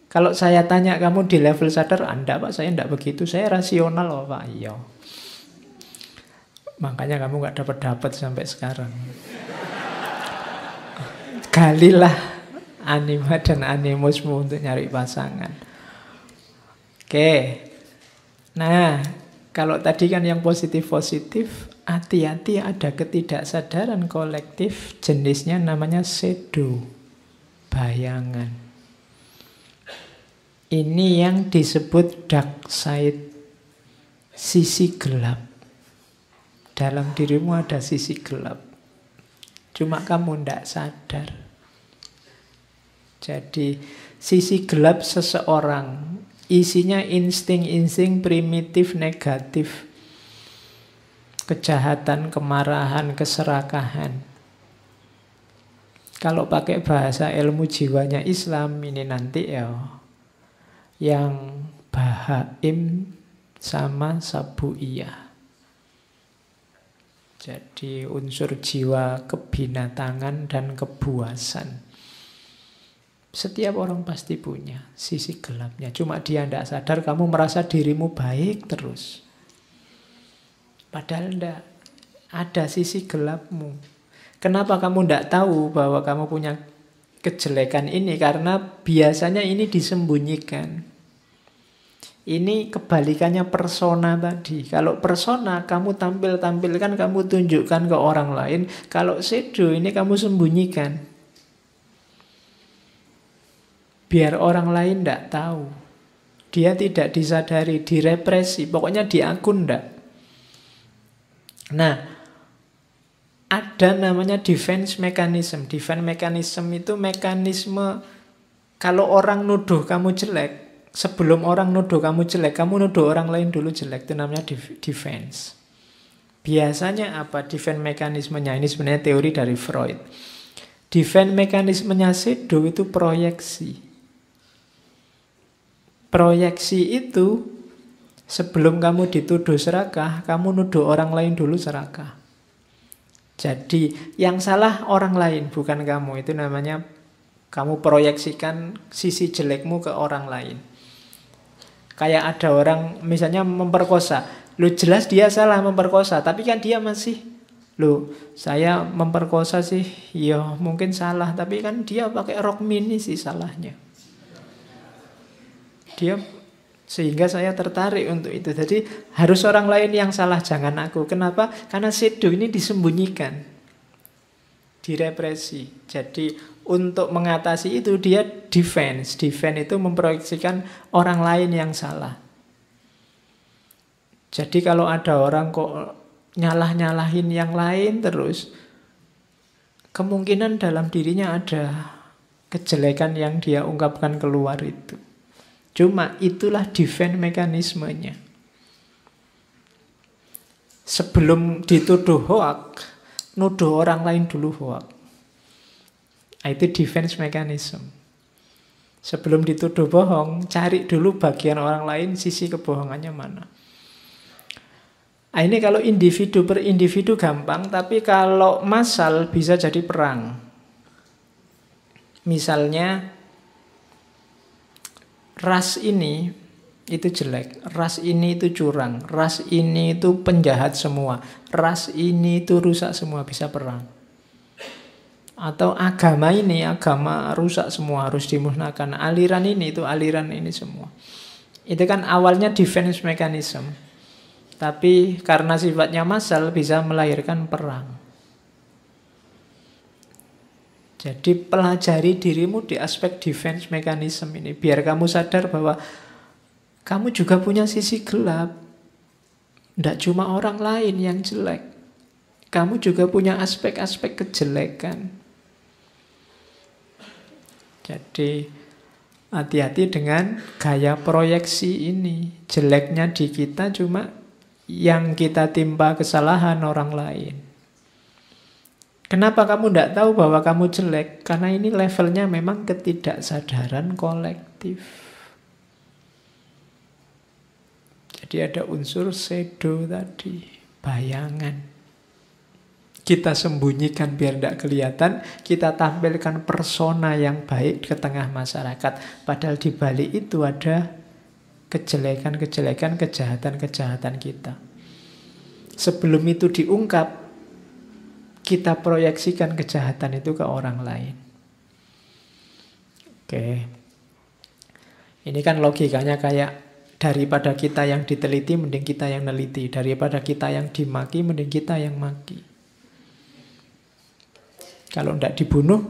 Kalau saya tanya kamu di level sadar, Anda Pak, saya tidak begitu. Saya rasional loh Pak. Iya. Makanya kamu gak dapat sampai sekarang. Galilah anima dan animusmu untuk nyari pasangan. Oke. Nah, kalau tadi kan yang positif-positif, hati-hati ada ketidaksadaran kolektif, jenisnya namanya shadow, bayangan. Ini yang disebut dark side, sisi gelap. Dalam dirimu ada sisi gelap. Cuma kamu tidak sadar. Jadi sisi gelap seseorang isinya insting-insting primitif negatif. Kejahatan, kemarahan, keserakahan. Kalau pakai bahasa ilmu jiwanya Islam ini nanti ya yang bahaim sama sabuiyah. Jadi unsur jiwa kebinatangan dan kebuasan. Setiap orang pasti punya sisi gelapnya. Cuma dia tidak sadar, kamu merasa dirimu baik terus. Padahal tidak. Ada sisi gelapmu. Kenapa kamu tidak tahu bahwa kamu punya kejelekan ini? Karena biasanya ini disembunyikan. Ini kebalikannya persona tadi. Kalau persona kamu tampilkan, kamu tunjukkan ke orang lain. Kalau shadow ini kamu sembunyikan. Biar orang lain tidak tahu. Dia tidak disadari, direpresi. Pokoknya di akun tidak. Nah, ada namanya defense mechanism. Defense mechanism itu mekanisme kalau orang nuduh kamu jelek, sebelum orang nuduh kamu jelek, kamu nuduh orang lain dulu jelek. Itu namanya defense. Biasanya apa defense mekanismenya? Ini sebenarnya teori dari Freud. Defense mekanismenya shadow itu proyeksi. Proyeksi itu sebelum kamu dituduh serakah, kamu nuduh orang lain dulu serakah. Jadi yang salah orang lain, bukan kamu. Itu namanya kamu proyeksikan sisi jelekmu ke orang lain. Kayak ada orang misalnya memperkosa. Loh jelas dia salah memperkosa, tapi kan dia masih, loh saya memperkosa sih, ya mungkin salah, tapi kan dia pakai rok mini sih salahnya. Dia sehingga saya tertarik untuk itu. Jadi harus orang lain yang salah, jangan aku. Kenapa? Karena shadow ini disembunyikan, direpresi. Jadi untuk mengatasi itu dia defense. Defense itu memproyeksikan orang lain yang salah. Jadi kalau ada orang kok nyalah-nyalahin yang lain terus, kemungkinan dalam dirinya ada kejelekan yang dia ungkapkan keluar itu. Cuma itulah defense mekanismenya. Sebelum dituduh hoak, nuduh orang lain dulu hoak. Itu defense mechanism. Sebelum dituduh bohong, cari dulu bagian orang lain, sisi kebohongannya mana. Ini kalau individu per individu gampang, tapi kalau massal bisa jadi perang. Misalnya ras ini itu jelek, ras ini itu curang, ras ini itu penjahat semua, ras ini itu rusak semua, bisa perang. Atau agama ini, agama rusak semua, harus dimusnahkan. Aliran ini, itu aliran ini semua. Itu kan awalnya defense mechanism. Tapi karena sifatnya massal bisa melahirkan perang. Jadi pelajari dirimu di aspek defense mechanism ini. Biar kamu sadar bahwa kamu juga punya sisi gelap. Tidak cuma orang lain yang jelek. Kamu juga punya aspek-aspek kejelekan. Jadi hati-hati dengan gaya proyeksi ini. Jeleknya di kita cuma yang kita timpa kesalahan orang lain. Kenapa kamu tidak tahu bahwa kamu jelek? Karena ini levelnya memang ketidaksadaran kolektif. Jadi ada unsur shadow tadi, bayangan. Kita sembunyikan biar tidak kelihatan, kita tampilkan persona yang baik ke tengah masyarakat. Padahal di balik itu ada kejelekan-kejelekan, kejahatan-kejahatan kita. Sebelum itu diungkap, kita proyeksikan kejahatan itu ke orang lain. Oke. Ini kan logikanya kayak daripada kita yang diteliti, mending kita yang neliti. Daripada kita yang dimaki, mending kita yang maki. Kalau tidak dibunuh,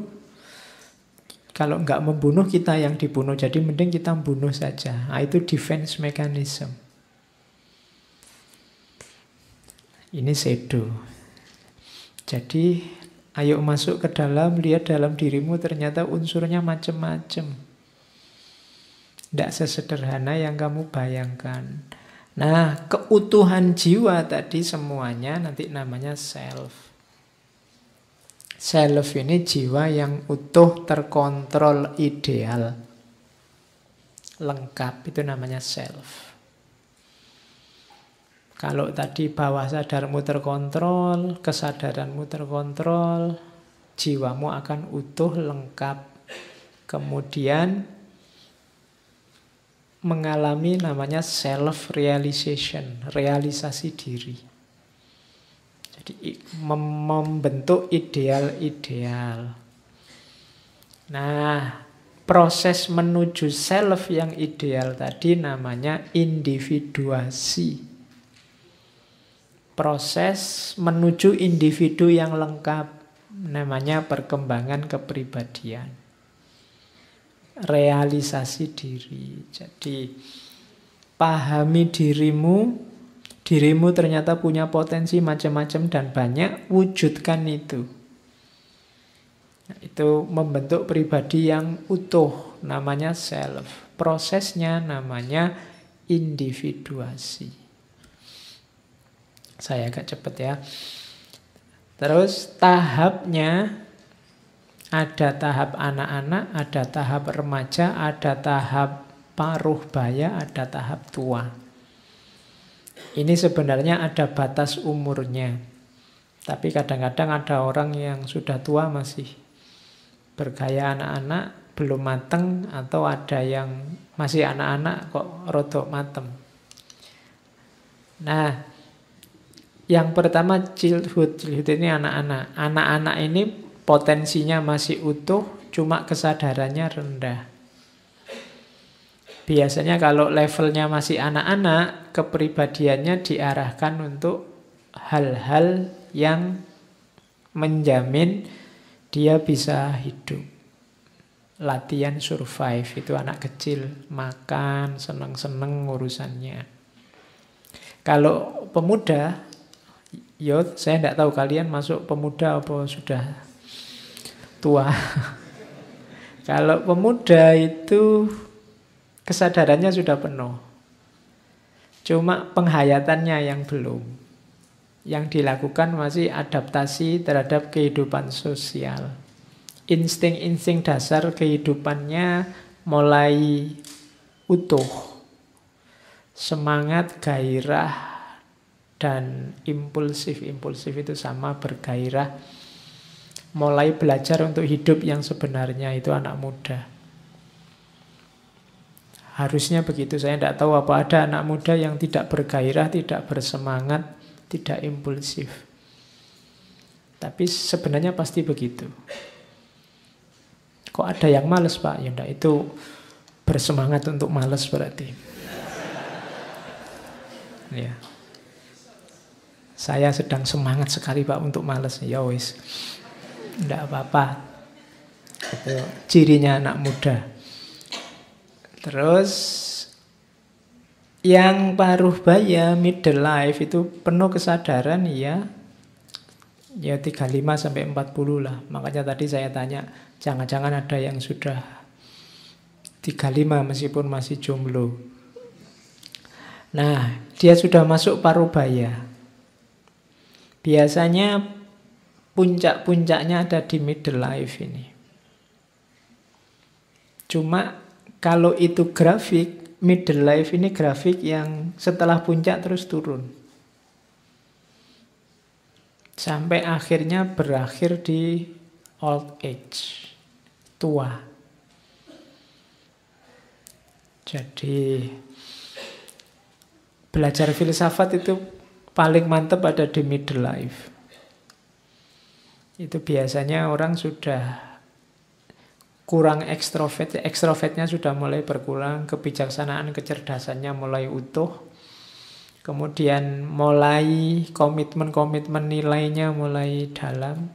kalau nggak membunuh, kita yang dibunuh. Jadi mending kita membunuh saja. Nah, itu defense mechanism. Ini shadow. Jadi ayo masuk ke dalam, lihat dalam dirimu ternyata unsurnya macam-macam. Tidak sesederhana yang kamu bayangkan. Nah, keutuhan jiwa tadi semuanya nanti namanya self. Self ini jiwa yang utuh, terkontrol, ideal. Lengkap, itu namanya self. Kalau tadi bawah sadarmu terkontrol, kesadaranmu terkontrol, jiwamu akan utuh, lengkap. Kemudian mengalami namanya self-realization, realisasi diri. Jadi membentuk ideal-ideal. Nah, proses menuju self yang ideal tadi namanya individuasi. Proses menuju individu yang lengkap namanya perkembangan kepribadian. Realisasi diri. Jadi pahami dirimu, dirimu ternyata punya potensi macam-macam dan banyak, wujudkan itu. Nah, itu membentuk pribadi yang utuh, namanya self. Prosesnya namanya individuasi. Saya agak cepat ya. Terus tahapnya ada tahap anak-anak, ada tahap remaja, ada tahap paruh baya, ada tahap tua. Ini sebenarnya ada batas umurnya. Tapi kadang-kadang ada orang yang sudah tua masih bergaya anak-anak, belum mateng, atau ada yang masih anak-anak kok rodok mateng. Nah, yang pertama childhood. Childhood ini anak-anak. Anak-anak ini potensinya masih utuh, cuma kesadarannya rendah. Biasanya kalau levelnya masih anak-anak, kepribadiannya diarahkan untuk hal-hal yang menjamin dia bisa hidup. Latihan survive, itu anak kecil. Makan, seneng-seneng urusannya. Kalau pemuda, saya tidak tahu kalian masuk pemuda apa sudah tua. Kalau pemuda itu kesadarannya sudah penuh. Cuma penghayatannya yang belum. Yang dilakukan masih adaptasi terhadap kehidupan sosial. Insting-insting dasar kehidupannya mulai utuh. Semangat, gairah, dan impulsif. Impulsif itu sama, bergairah. Mulai belajar untuk hidup yang sebenarnya, itu anak muda. Harusnya begitu. Saya tidak tahu apa ada anak muda yang tidak bergairah, tidak bersemangat, tidak impulsif. Tapi sebenarnya pasti begitu. Kok ada yang males Pak? Ya enggak, itu bersemangat untuk males berarti. Ya. Saya sedang semangat sekali Pak untuk males. Ya wis. Enggak apa-apa. Itu cirinya anak muda. Terus yang paruh baya, middle life itu penuh kesadaran ya. Ya 35 sampai 40 lah. Makanya tadi saya tanya, jangan-jangan ada yang sudah 35 meskipun masih jomblo. Nah, dia sudah masuk paruh baya. Biasanya puncak-puncaknya ada di middle life ini. Cuma kalau itu grafik, middle life ini grafik yang setelah puncak terus turun. Sampai akhirnya berakhir di old age, tua. Jadi belajar filsafat itu paling mantap ada di middle life. Itu biasanya orang sudah kurang ekstrovert, ekstrovertnya sudah mulai berkurang, kebijaksanaan, kecerdasannya mulai utuh, kemudian mulai komitmen-komitmen nilainya mulai dalam,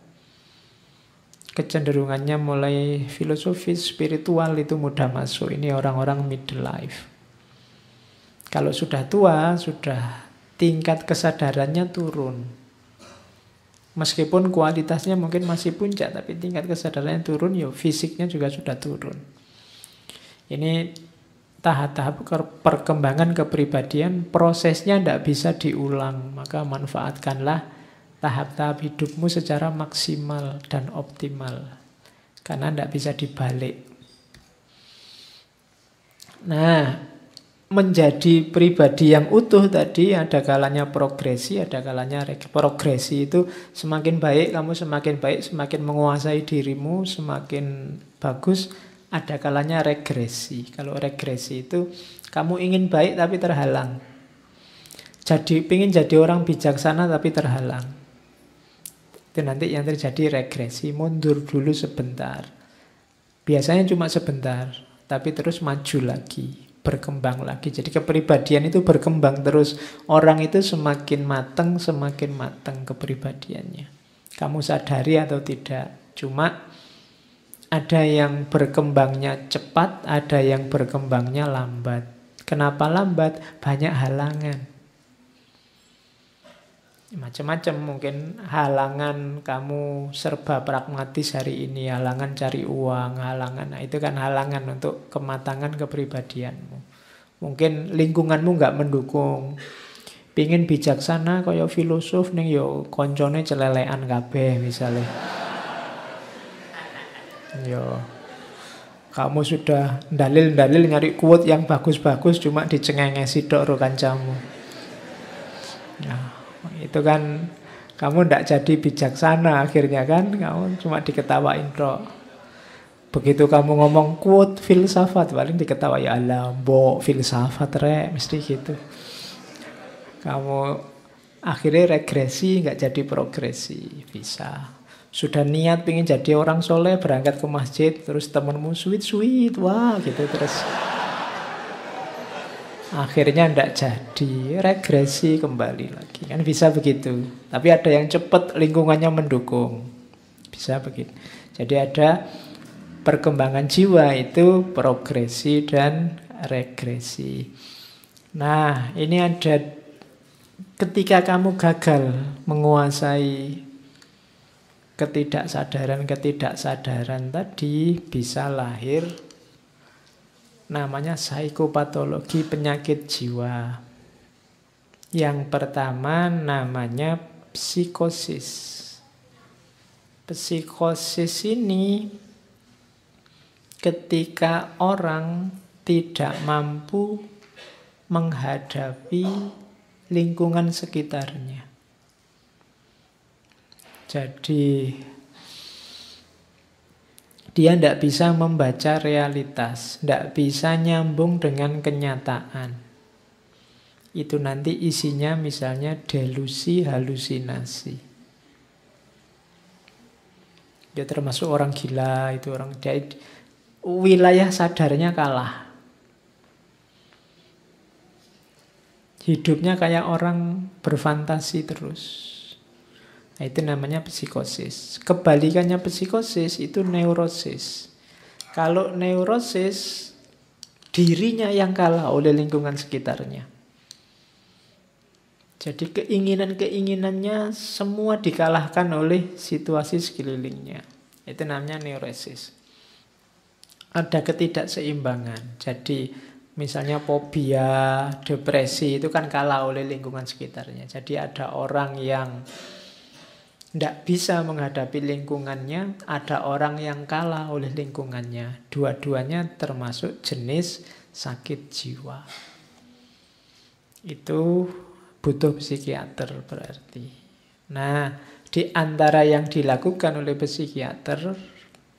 kecenderungannya mulai filosofis, spiritual, itu mudah masuk. Ini orang-orang middle life. Kalau sudah tua, sudah tingkat kesadarannya turun. Meskipun kualitasnya mungkin masih puncak, tapi tingkat kesadarannya turun, ya fisiknya juga sudah turun. Ini tahap-tahap perkembangan kepribadian, prosesnya tidak bisa diulang. Maka manfaatkanlah tahap-tahap hidupmu secara maksimal dan optimal. Karena tidak bisa dibalik. Nah, menjadi pribadi yang utuh tadi ada kalanya progresi, ada kalanya progresi. Itu semakin baik, kamu semakin baik, semakin menguasai dirimu, semakin bagus. Ada kalanya regresi. Kalau regresi itu kamu ingin baik tapi terhalang. Ingin jadi orang bijaksana tapi terhalang. Itu nanti yang terjadi regresi, mundur dulu sebentar. Biasanya cuma sebentar, tapi terus maju lagi, berkembang lagi. Jadi kepribadian itu berkembang terus. Orang itu semakin matang kepribadiannya. Kamu sadari atau tidak. Cuma ada yang berkembangnya cepat, ada yang berkembangnya lambat. Kenapa lambat? Banyak halangan. Macam-macam, mungkin halangan kamu serba pragmatis hari ini, halangan cari uang, halangan, nah itu kan halangan untuk kematangan kepribadianmu. Mungkin lingkunganmu nggak mendukung, pingin bijaksana kaya filosof ning yo koncone celelekan kabeh misalnya. Yo kamu sudah dalil-dalil nyari quote yang bagus-bagus, cuma dicengengesi tok ro kancamu. Nah, itu kan kamu ndak jadi bijaksana akhirnya kan, kamu cuma diketawain tok. Begitu kamu ngomong quote filsafat, paling diketawa, ya Allah, mbok filsafat rek, mesti gitu. Kamu akhirnya regresi, nggak jadi progresi. Bisa. Sudah niat pengen jadi orang soleh, berangkat ke masjid, terus temenmu sweet, wah gitu terus. Akhirnya ndak jadi, regresi kembali lagi. Kan bisa begitu. Tapi ada yang cepat, lingkungannya mendukung. Bisa begitu. Jadi ada perkembangan jiwa itu progresi dan regresi. Nah, ini ada ketika kamu gagal menguasai ketidaksadaran tadi, bisa lahir namanya psikopatologi, penyakit jiwa. Yang pertama namanya psikosis. Psikosis ini ketika orang tidak mampu menghadapi lingkungan sekitarnya. Jadi dia tidak bisa membaca realitas, tidak bisa nyambung dengan kenyataan. Itu nanti isinya misalnya delusi, halusinasi. Ya termasuk orang gila, itu orang dia wilayah sadarnya kalah. Hidupnya kayak orang berfantasi terus. Nah, itu namanya psikosis. Kebalikannya psikosis itu neurosis. Kalau neurosis, dirinya yang kalah oleh lingkungan sekitarnya. Jadi keinginan-keinginannya semua dikalahkan oleh situasi sekelilingnya. Itu namanya neurosis. Ada ketidakseimbangan. Jadi misalnya fobia, depresi itu kan kalah oleh lingkungan sekitarnya. Jadi ada orang yang tidak bisa menghadapi lingkungannya, ada orang yang kalah oleh lingkungannya. Dua-duanya termasuk jenis sakit jiwa. Itu butuh psikiater berarti. Nah, di antara yang dilakukan oleh psikiater,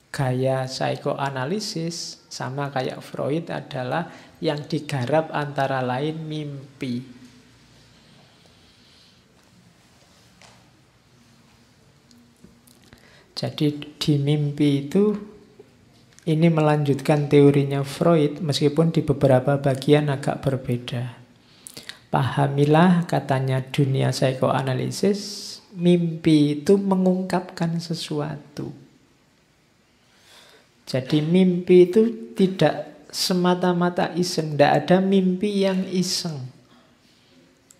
gaya psikoanalisis sama kayak Freud adalah yang digarap antara lain mimpi. Jadi di mimpi itu ini melanjutkan teorinya Freud meskipun di beberapa bagian agak berbeda. Pahamilah katanya dunia psikoanalisis, mimpi itu mengungkapkan sesuatu. Jadi mimpi itu tidak semata-mata iseng, tidak ada mimpi yang iseng.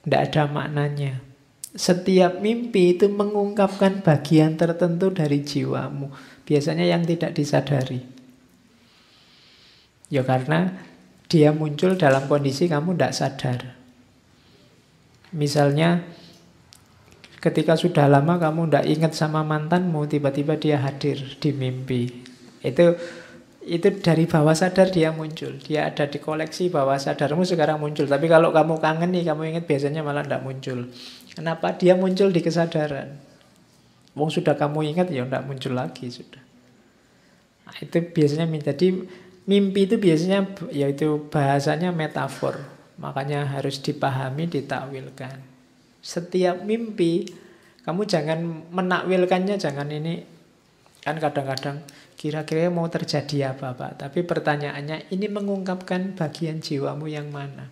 Tidak ada maknanya. Setiap mimpi itu mengungkapkan bagian tertentu dari jiwamu. Biasanya yang tidak disadari. Ya karena dia muncul dalam kondisi kamu tidak sadar. Misalnya ketika sudah lama kamu tidak ingat sama mantanmu, tiba-tiba dia hadir di mimpi. Itu dari bawah sadar dia muncul. Dia ada di koleksi bawah sadarmu sekarang muncul. Tapi kalau kamu kangen nih, kamu ingat biasanya malah tidak muncul. Kenapa? Dia muncul di kesadaran. Wong sudah kamu ingat ya tidak muncul lagi sudah. Nah, itu biasanya jadi mimpi itu biasanya yaitu bahasanya metafor. Makanya harus dipahami, ditakwilkan. Setiap mimpi kamu jangan menakwilkannya, jangan ini kan kadang-kadang kira-kira mau terjadi apa Pak. Tapi pertanyaannya ini mengungkapkan bagian jiwamu yang mana?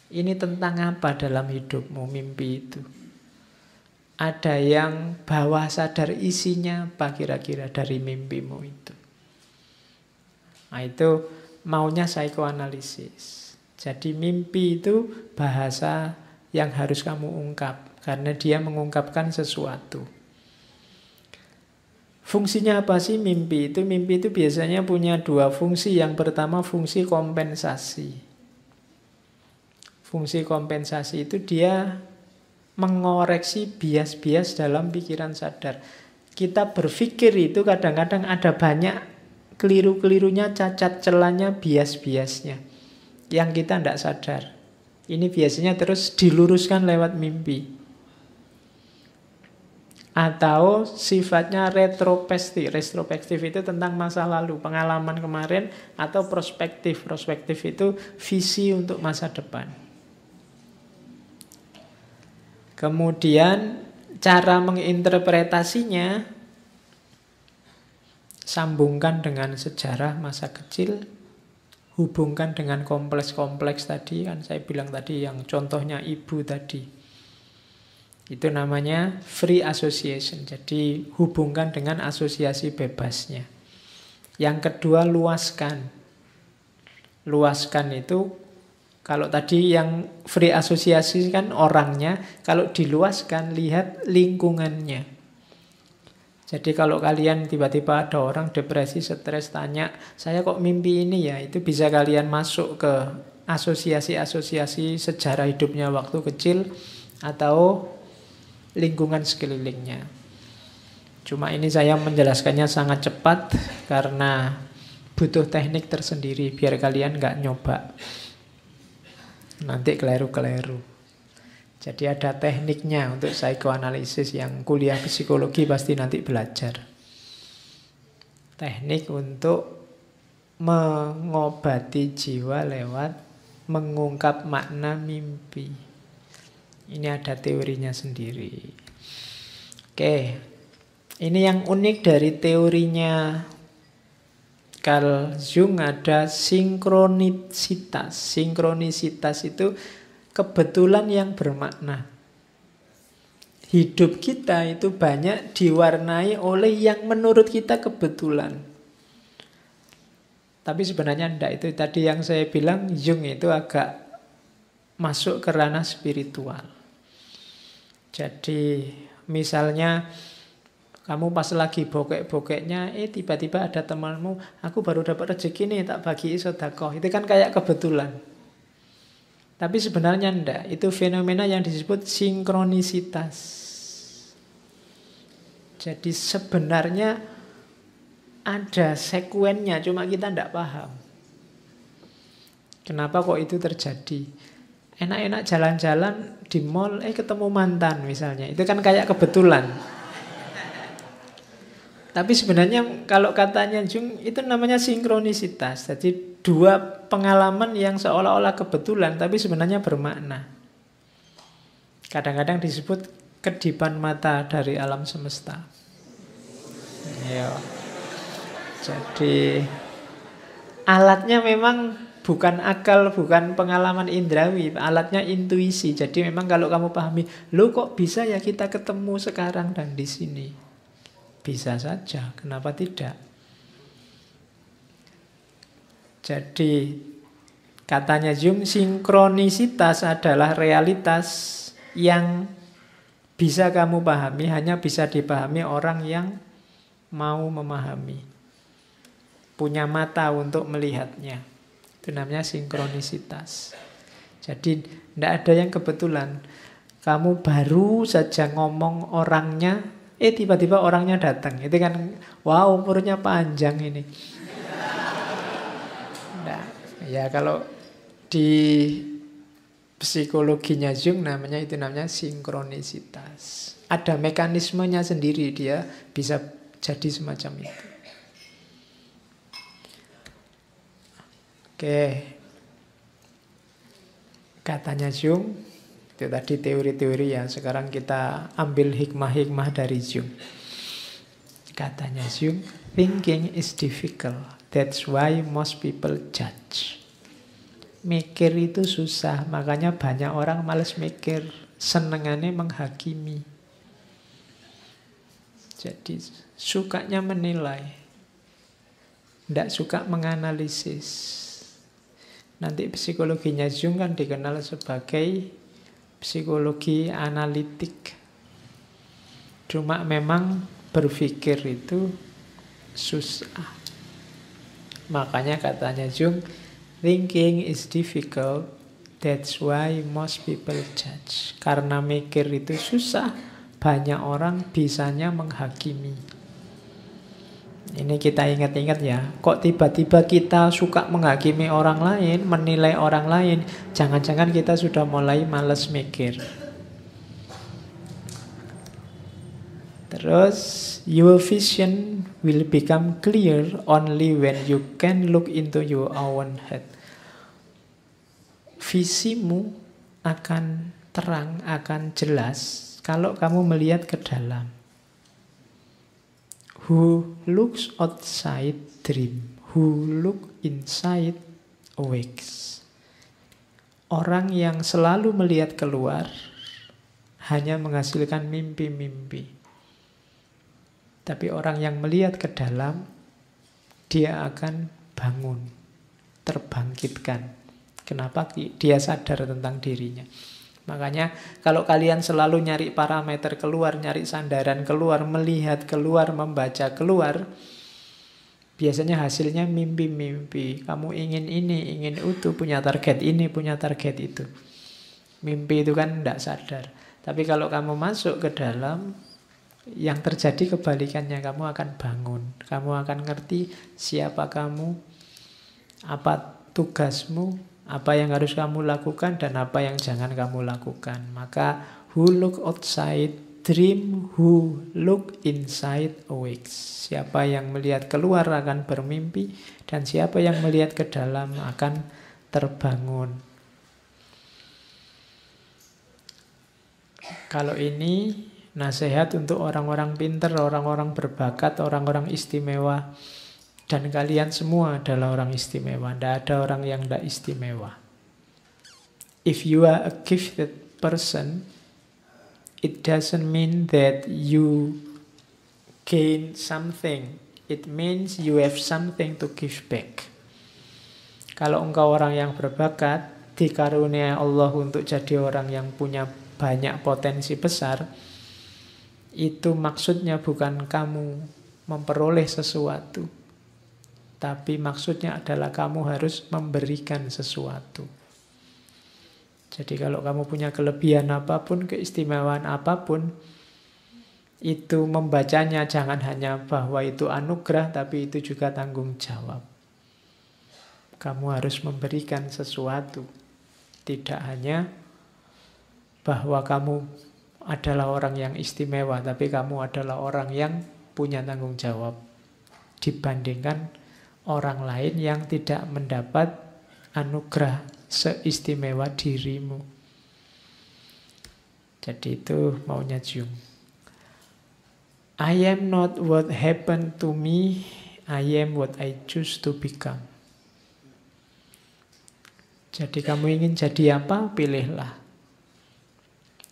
Ini tentang apa dalam hidupmu mimpi itu? Ada yang bawah sadar isinya apa kira-kira dari mimpimu itu? Nah itu maunya psikoanalisis. Jadi mimpi itu bahasa yang harus kamu ungkap. Karena dia mengungkapkan sesuatu. Fungsinya apa sih mimpi itu? Mimpi itu biasanya punya dua fungsi. Yang pertama fungsi kompensasi. Fungsi kompensasi itu dia mengoreksi bias-bias dalam pikiran sadar. Kita berpikir itu kadang-kadang ada banyak keliru-kelirunya, cacat celahnya, bias-biasnya yang kita tidak sadar. Ini biasanya terus diluruskan lewat mimpi. Atau sifatnya retrospektif. Retrospektif itu tentang masa lalu, pengalaman kemarin. Atau prospektif. Prospektif itu visi untuk masa depan. Kemudian cara menginterpretasinya sambungkan dengan sejarah masa kecil, hubungkan dengan kompleks-kompleks tadi, kan saya bilang tadi yang contohnya ibu tadi. Itu namanya free association. Jadi hubungkan dengan asosiasi bebasnya. Yang kedua luaskan. Luaskan itu kalau tadi yang free asosiasi kan orangnya, kalau diluaskan lihat lingkungannya. Jadi kalau kalian tiba-tiba ada orang depresi, stres, tanya, saya kok mimpi ini ya, itu bisa kalian masuk ke asosiasi-asosiasi sejarah hidupnya waktu kecil atau lingkungan sekelilingnya. Cuma ini saya menjelaskannya sangat cepat karena butuh teknik tersendiri biar kalian nggak nyoba. Nanti keliru-keliru. Jadi ada tekniknya untuk psikoanalisis yang kuliah psikologi pasti nanti belajar. Teknik untuk mengobati jiwa lewat mengungkap makna mimpi. Ini ada teorinya sendiri. Oke, Ini yang unik dari teorinya Carl Jung, ada sinkronisitas. Sinkronisitas itu kebetulan yang bermakna. Hidup kita itu banyak diwarnai oleh yang menurut kita kebetulan. Tapi sebenarnya enggak. Itu tadi yang saya bilang, Jung itu agak masuk ke ranah spiritual. Jadi misalnya kamu pas lagi bokek-bokeknya, tiba-tiba ada temanmu, aku baru dapat rezeki nih, tak bagi sedekah. Itu kan kayak kebetulan. Tapi sebenarnya enggak. Itu fenomena yang disebut sinkronisitas. Jadi sebenarnya ada sekuennya, cuma kita enggak paham. Kenapa kok itu terjadi? Enak-enak jalan-jalan di mall, ketemu mantan misalnya. Itu kan kayak kebetulan. Tapi sebenarnya kalau katanya Jung itu namanya sinkronisitas. Jadi dua pengalaman yang seolah-olah kebetulan tapi sebenarnya bermakna. Kadang-kadang disebut kedipan mata dari alam semesta. Ya. Jadi alatnya memang bukan akal, bukan pengalaman indrawi, alatnya intuisi. Jadi memang kalau kamu pahami, loh kok bisa ya kita ketemu sekarang dan di sini. Bisa saja, kenapa tidak? Jadi katanya Jung, sinkronisitas adalah realitas yang bisa kamu pahami, hanya bisa dipahami orang yang mau memahami, punya mata untuk melihatnya. Itu namanya sinkronisitas. Jadi tidak ada yang kebetulan. Kamu baru saja ngomong orangnya, tiba-tiba orangnya datang. Itu kan, wow, umurnya panjang ini. Nah, ya kalau di psikologinya Jung itu namanya sinkronisitas. Ada mekanismenya sendiri, dia bisa jadi semacam itu. Oke. Katanya Jung, itu tadi teori-teori ya. Sekarang kita ambil hikmah-hikmah dari Jung. Katanya Jung, thinking is difficult. That's why most people judge. Mikir itu susah, makanya banyak orang malas mikir. Senengannya menghakimi. Jadi sukanya menilai. Tidak suka menganalisis. Nanti psikologinya Jung kan dikenal sebagai psikologi analitik. Cuma memang berpikir itu susah. Makanya katanya Jung, thinking is difficult, that's why most people judge. Karena mikir itu susah, banyak orang bisanya menghakimi. Ini kita ingat-ingat ya. Kok tiba-tiba kita suka menghakimi orang lain, menilai orang lain? Jangan-jangan kita sudah mulai malas mikir. Terus, your vision will become clear only when you can look into your own head. Visimu akan terang, akan jelas kalau kamu melihat ke dalam. Who looks outside dream, who look inside awakes. Orang yang selalu melihat keluar hanya menghasilkan mimpi-mimpi. Tapi orang yang melihat ke dalam, dia akan bangun, terbangkitkan. Kenapa? Dia sadar tentang dirinya. Makanya kalau kalian selalu nyari parameter keluar, nyari sandaran keluar, melihat keluar, membaca keluar, biasanya hasilnya mimpi-mimpi. Kamu ingin ini, ingin itu, punya target ini, punya target itu. Mimpi itu kan tidak sadar. Tapi kalau kamu masuk ke dalam, yang terjadi kebalikannya, kamu akan bangun. Kamu akan ngerti siapa kamu, apa tugasmu, apa yang harus kamu lakukan dan apa yang jangan kamu lakukan. Maka who look outside dream, who look inside awakes. Siapa yang melihat keluar akan bermimpi, dan siapa yang melihat ke dalam akan terbangun. Kalau ini Nasihat untuk orang-orang pinter, orang-orang berbakat, orang-orang istimewa. Dan kalian semua adalah orang istimewa. Tidak ada orang yang tidak istimewa. If you are a gifted person, it doesn't mean that you gain something. It means you have something to give back. Kalau engkau orang yang berbakat, dikaruniai Allah untuk jadi orang yang punya banyak potensi besar, itu maksudnya bukan kamu memperoleh sesuatu, tapi maksudnya adalah kamu harus memberikan sesuatu. Jadi kalau kamu punya kelebihan apapun, keistimewaan apapun, itu membacanya jangan hanya bahwa itu anugerah, tapi itu juga tanggung jawab. Kamu harus memberikan sesuatu. Tidak hanya bahwa kamu adalah orang yang istimewa, tapi kamu adalah orang yang punya tanggung jawab dibandingkan orang lain yang tidak mendapat anugerah seistimewa dirimu. Jadi itu maunya Jung. I am not what happened to me, I am what I choose to become. Jadi kamu ingin jadi apa? Pilihlah.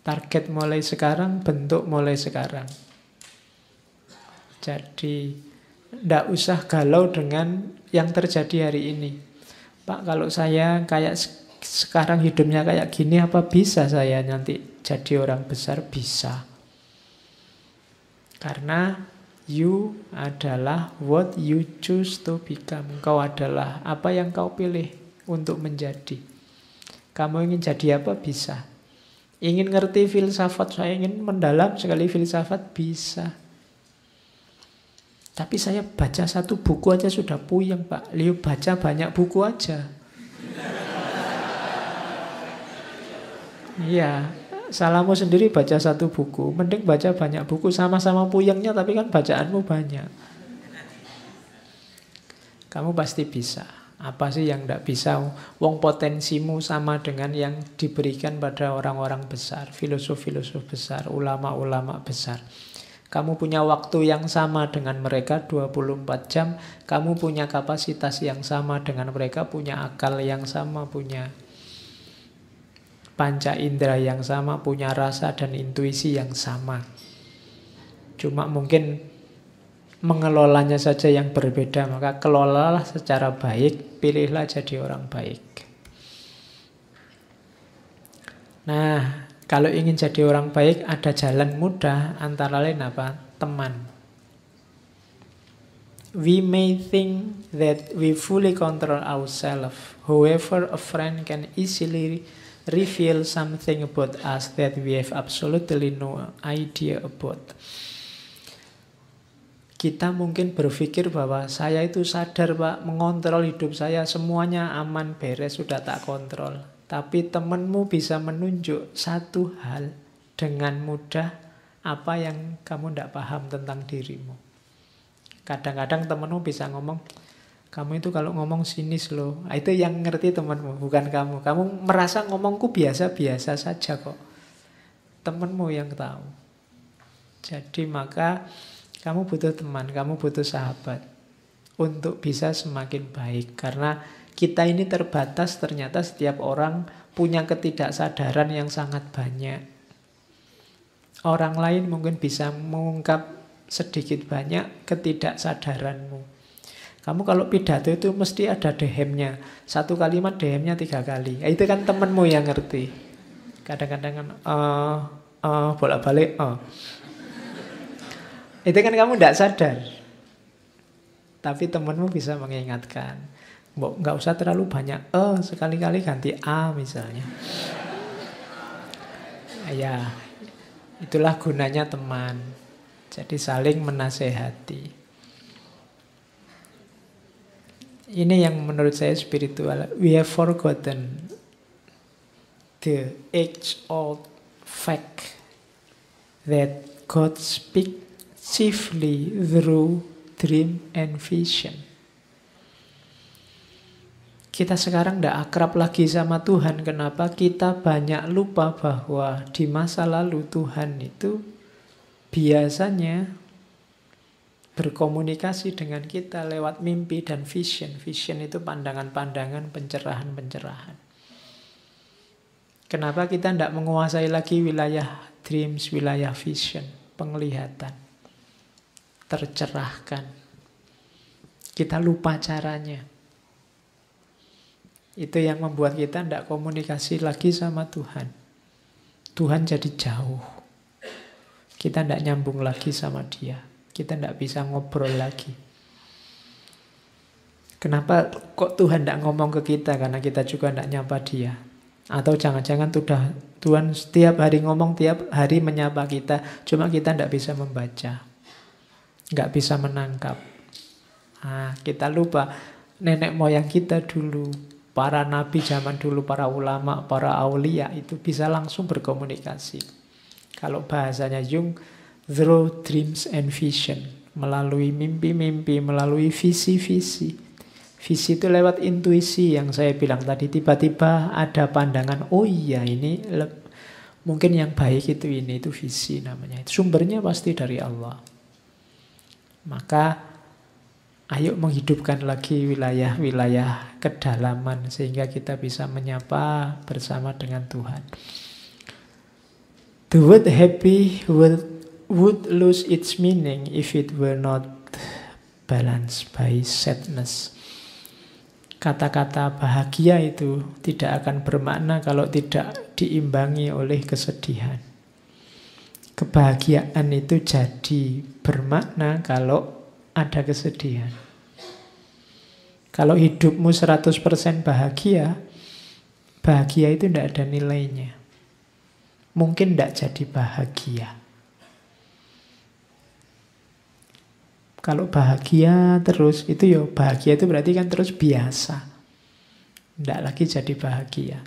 Target mulai sekarang, bentuk mulai sekarang. Jadi tidak usah galau dengan yang terjadi hari ini. Pak, kalau saya kayak sekarang hidupnya kayak gini, apa bisa saya nanti jadi orang besar? Bisa. Karena you adalah what you choose to become. Kau adalah apa yang kau pilih untuk menjadi. Kamu ingin jadi apa? Bisa. Ingin ngerti filsafat, saya ingin mendalam sekali filsafat, bisa. Tapi saya baca satu buku aja sudah puyeng, Pak. Liu baca banyak buku aja. Iya, salahmu sendiri baca satu buku. Mending baca banyak buku, sama-sama puyengnya, tapi kan bacaanmu banyak. Kamu pasti bisa. Apa sih yang tidak bisa? Wong potensimu sama dengan yang diberikan pada orang-orang besar, filosof-filosof besar, ulama-ulama besar. Kamu punya waktu yang sama dengan mereka 24 jam. Kamu punya kapasitas yang sama dengan mereka, punya akal yang sama, punya panca indera yang sama, punya rasa dan intuisi yang sama. Cuma mungkin mengelolanya saja yang berbeda. Maka kelolalah secara baik, pilihlah jadi orang baik. Nah, kalau ingin jadi orang baik, ada jalan mudah, antara lain apa? Teman. We may think that we fully control ourselves. However, a friend can easily reveal something about us that we have absolutely no idea about. Kita mungkin berpikir bahwa saya itu sadar, Pak, mengontrol hidup saya, semuanya aman, beres, sudah tak kontrol. Tapi temanmu bisa menunjuk satu hal dengan mudah apa yang kamu tidak paham tentang dirimu. Kadang-kadang temanmu bisa ngomong, kamu itu kalau ngomong sinis loh. Itu yang ngerti temanmu, bukan kamu. Kamu merasa ngomongku biasa-biasa saja kok. Temanmu yang tahu. Jadi maka kamu butuh teman, kamu butuh sahabat untuk bisa semakin baik. Karena kita ini terbatas, ternyata setiap orang punya ketidaksadaran yang sangat banyak. Orang lain mungkin bisa mengungkap sedikit banyak ketidaksadaranmu. Kamu kalau pidato itu mesti ada dehemnya. Satu kalimat dehemnya 3 kali. Itu kan temanmu yang ngerti. Kadang-kadang kan bolak-balik itu kan kamu tidak sadar. Tapi temanmu bisa mengingatkan. Nggak usah terlalu banyak sekali-kali ganti A misalnya. Ya, itulah gunanya teman. Jadi saling menasehati. Ini yang menurut saya spiritual. We have forgotten the age-old fact that God speaks chiefly through dream and vision. Kita sekarang tidak akrab lagi sama Tuhan. Kenapa? Kita banyak lupa bahwa di masa lalu Tuhan itu biasanya berkomunikasi dengan kita lewat mimpi dan vision. Vision itu pandangan-pandangan, pencerahan-pencerahan. Kenapa kita tidak menguasai lagi wilayah dreams, wilayah vision, penglihatan, tercerahkan. Kita lupa caranya. Itu yang membuat kita tidak komunikasi lagi sama Tuhan. Tuhan jadi jauh. Kita tidak nyambung lagi sama Dia. Kita tidak bisa ngobrol lagi. Kenapa kok Tuhan tidak ngomong ke kita? Karena kita juga tidak nyapa Dia. Atau jangan-jangan Tuhan setiap hari ngomong, tiap hari menyapa kita. Cuma kita tidak bisa membaca. Nggak bisa menangkap. Nah, kita lupa nenek moyang kita dulu. Para nabi zaman dulu, para ulama, para aulia itu bisa langsung berkomunikasi. Kalau bahasanya Jung, through dreams and vision. Melalui mimpi-mimpi, melalui visi-visi. Visi itu lewat intuisi yang saya bilang tadi. Tiba-tiba ada pandangan, oh iya ini mungkin yang baik itu visi namanya. Sumbernya pasti dari Allah. Maka ayo menghidupkan lagi wilayah-wilayah kedalaman sehingga kita bisa menyapa bersama dengan Tuhan. The word happy would lose its meaning if it were not balanced by sadness. Kata-kata bahagia itu tidak akan bermakna kalau tidak diimbangi oleh kesedihan. Kebahagiaan itu jadi bermakna kalau ada kesedihan. Kalau hidupmu 100% bahagia, bahagia itu tidak ada nilainya. Mungkin tidak jadi bahagia. Kalau bahagia terus, itu ya bahagia itu berarti kan terus biasa. Tidak lagi jadi bahagia.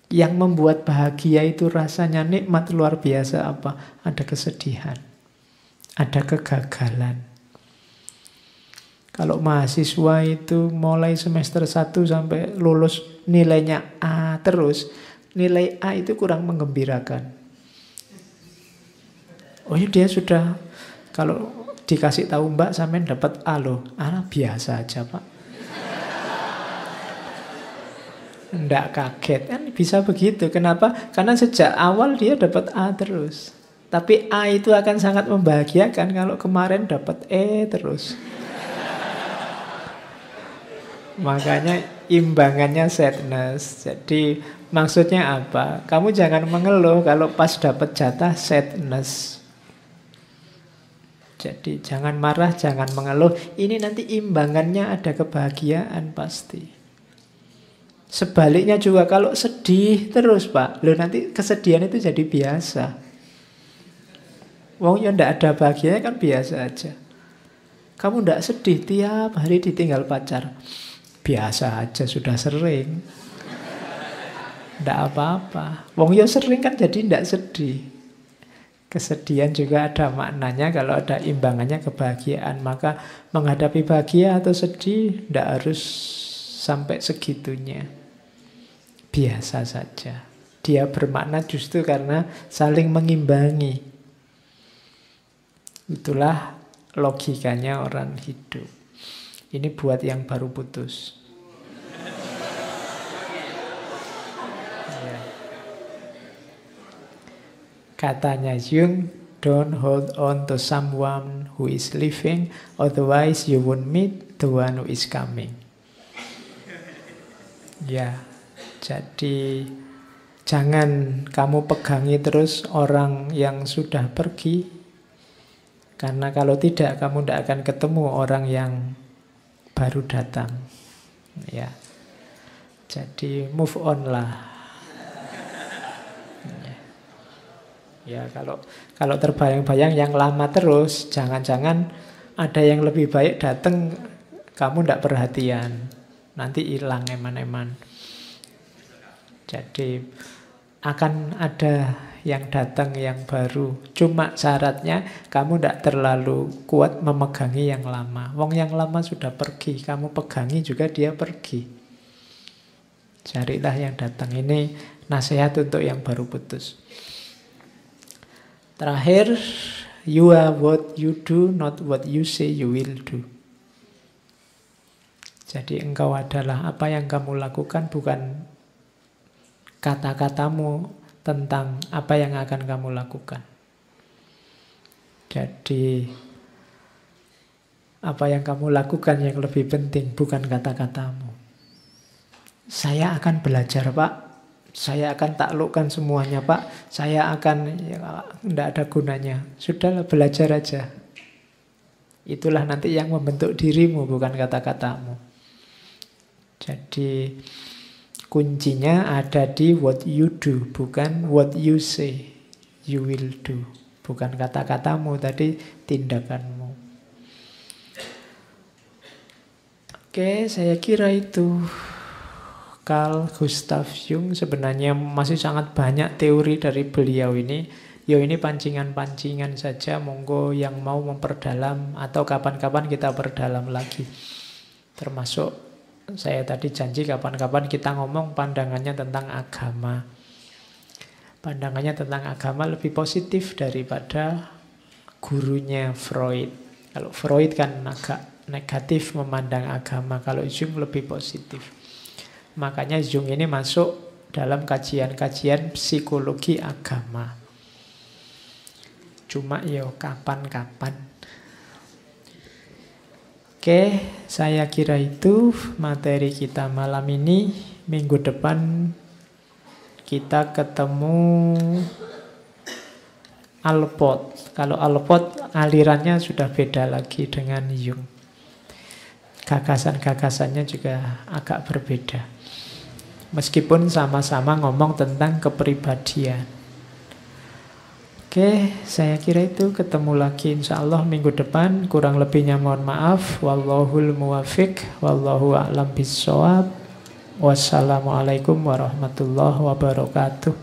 Yang membuat bahagia itu rasanya nikmat luar biasa apa? Ada kesedihan. Ada kegagalan. Kalau mahasiswa itu mulai semester 1 sampai lulus nilainya A terus, nilai A itu kurang menggembirakan. Oh ya dia sudah, kalau dikasih tahu Mbak sampean dapat A loh. Ah biasa aja Pak. Nggak kaget kan bisa begitu. Kenapa? Karena sejak awal dia dapat A terus. Tapi A itu akan sangat membahagiakan kalau kemarin dapat E terus. Makanya imbangannya sadness. Jadi maksudnya apa? Kamu jangan mengeluh kalau pas dapat jatah sadness. Jadi jangan marah, jangan mengeluh. Ini nanti imbangannya ada kebahagiaan pasti. Sebaliknya juga kalau sedih terus Pak, loh nanti kesedihan itu jadi biasa. Wong ya ndak ada bahagianya kan biasa aja. Kamu ndak sedih tiap hari ditinggal pacar. Biasa aja sudah sering. Ndak apa-apa. Wong ya sering kan jadi ndak sedih. Kesedihan juga ada maknanya kalau ada imbangannya kebahagiaan. Maka menghadapi bahagia atau sedih tidak harus sampai segitunya. Biasa saja. Dia bermakna justru karena saling mengimbangi. Itulah logikanya orang hidup. Ini buat yang baru putus. Katanya Jung, don't hold on to someone who is leaving, otherwise you won't meet the one who is coming. Ya, jadi jangan kamu pegangi terus orang yang sudah pergi, karena kalau tidak kamu tidak akan ketemu orang yang baru datang. Ya, jadi move on lah. Ya kalau terbayang-bayang yang lama terus, jangan-jangan ada yang lebih baik datang, kamu tidak perhatian, nanti hilang eman-eman. Jadi akan ada yang datang yang baru. Cuma syaratnya kamu tidak terlalu kuat memegangi yang lama. Wong yang lama sudah pergi, kamu pegangi juga dia pergi. Carilah yang datang. Ini nasihat untuk yang baru putus. Terakhir, you are what you do, not what you say you will do. Jadi engkau adalah apa yang kamu lakukan, bukan kata-katamu tentang apa yang akan kamu lakukan. Jadi apa yang kamu lakukan yang lebih penting, bukan kata-katamu. Saya akan belajar, Pak. Saya akan taklukkan semuanya, Pak. Saya akan, ya, tidak ada gunanya. Sudahlah, belajar aja. Itulah nanti yang membentuk dirimu, bukan kata-katamu. Jadi kuncinya ada di what you do, bukan what you say you will do. Bukan kata-katamu, tadi tindakanmu. Oke, saya kira itu. Carl Gustav Jung, sebenarnya masih sangat banyak teori dari beliau ini. Ya ini pancingan-pancingan saja, monggo yang mau memperdalam atau kapan-kapan kita perdalam lagi. Termasuk saya tadi janji kapan-kapan kita ngomong pandangannya tentang agama. Pandangannya tentang agama lebih positif daripada gurunya Freud. Kalau Freud kan agak negatif memandang agama, kalau Jung lebih positif. Makanya Jung ini masuk dalam kajian-kajian psikologi agama. Cuma yo kapan-kapan. Oke, saya kira itu materi kita malam ini. Minggu depan kita ketemu Alport. Kalau Alport alirannya sudah beda lagi dengan Jung. Gagasan-gagasannya juga agak berbeda. Meskipun sama-sama ngomong tentang kepribadian. Oke, saya kira itu. Ketemu lagi insya Allah minggu depan. Kurang lebihnya mohon maaf. Wallahul muwafiq. Wallahu a'lam bishawab. Wassalamualaikum warahmatullahi wabarakatuh.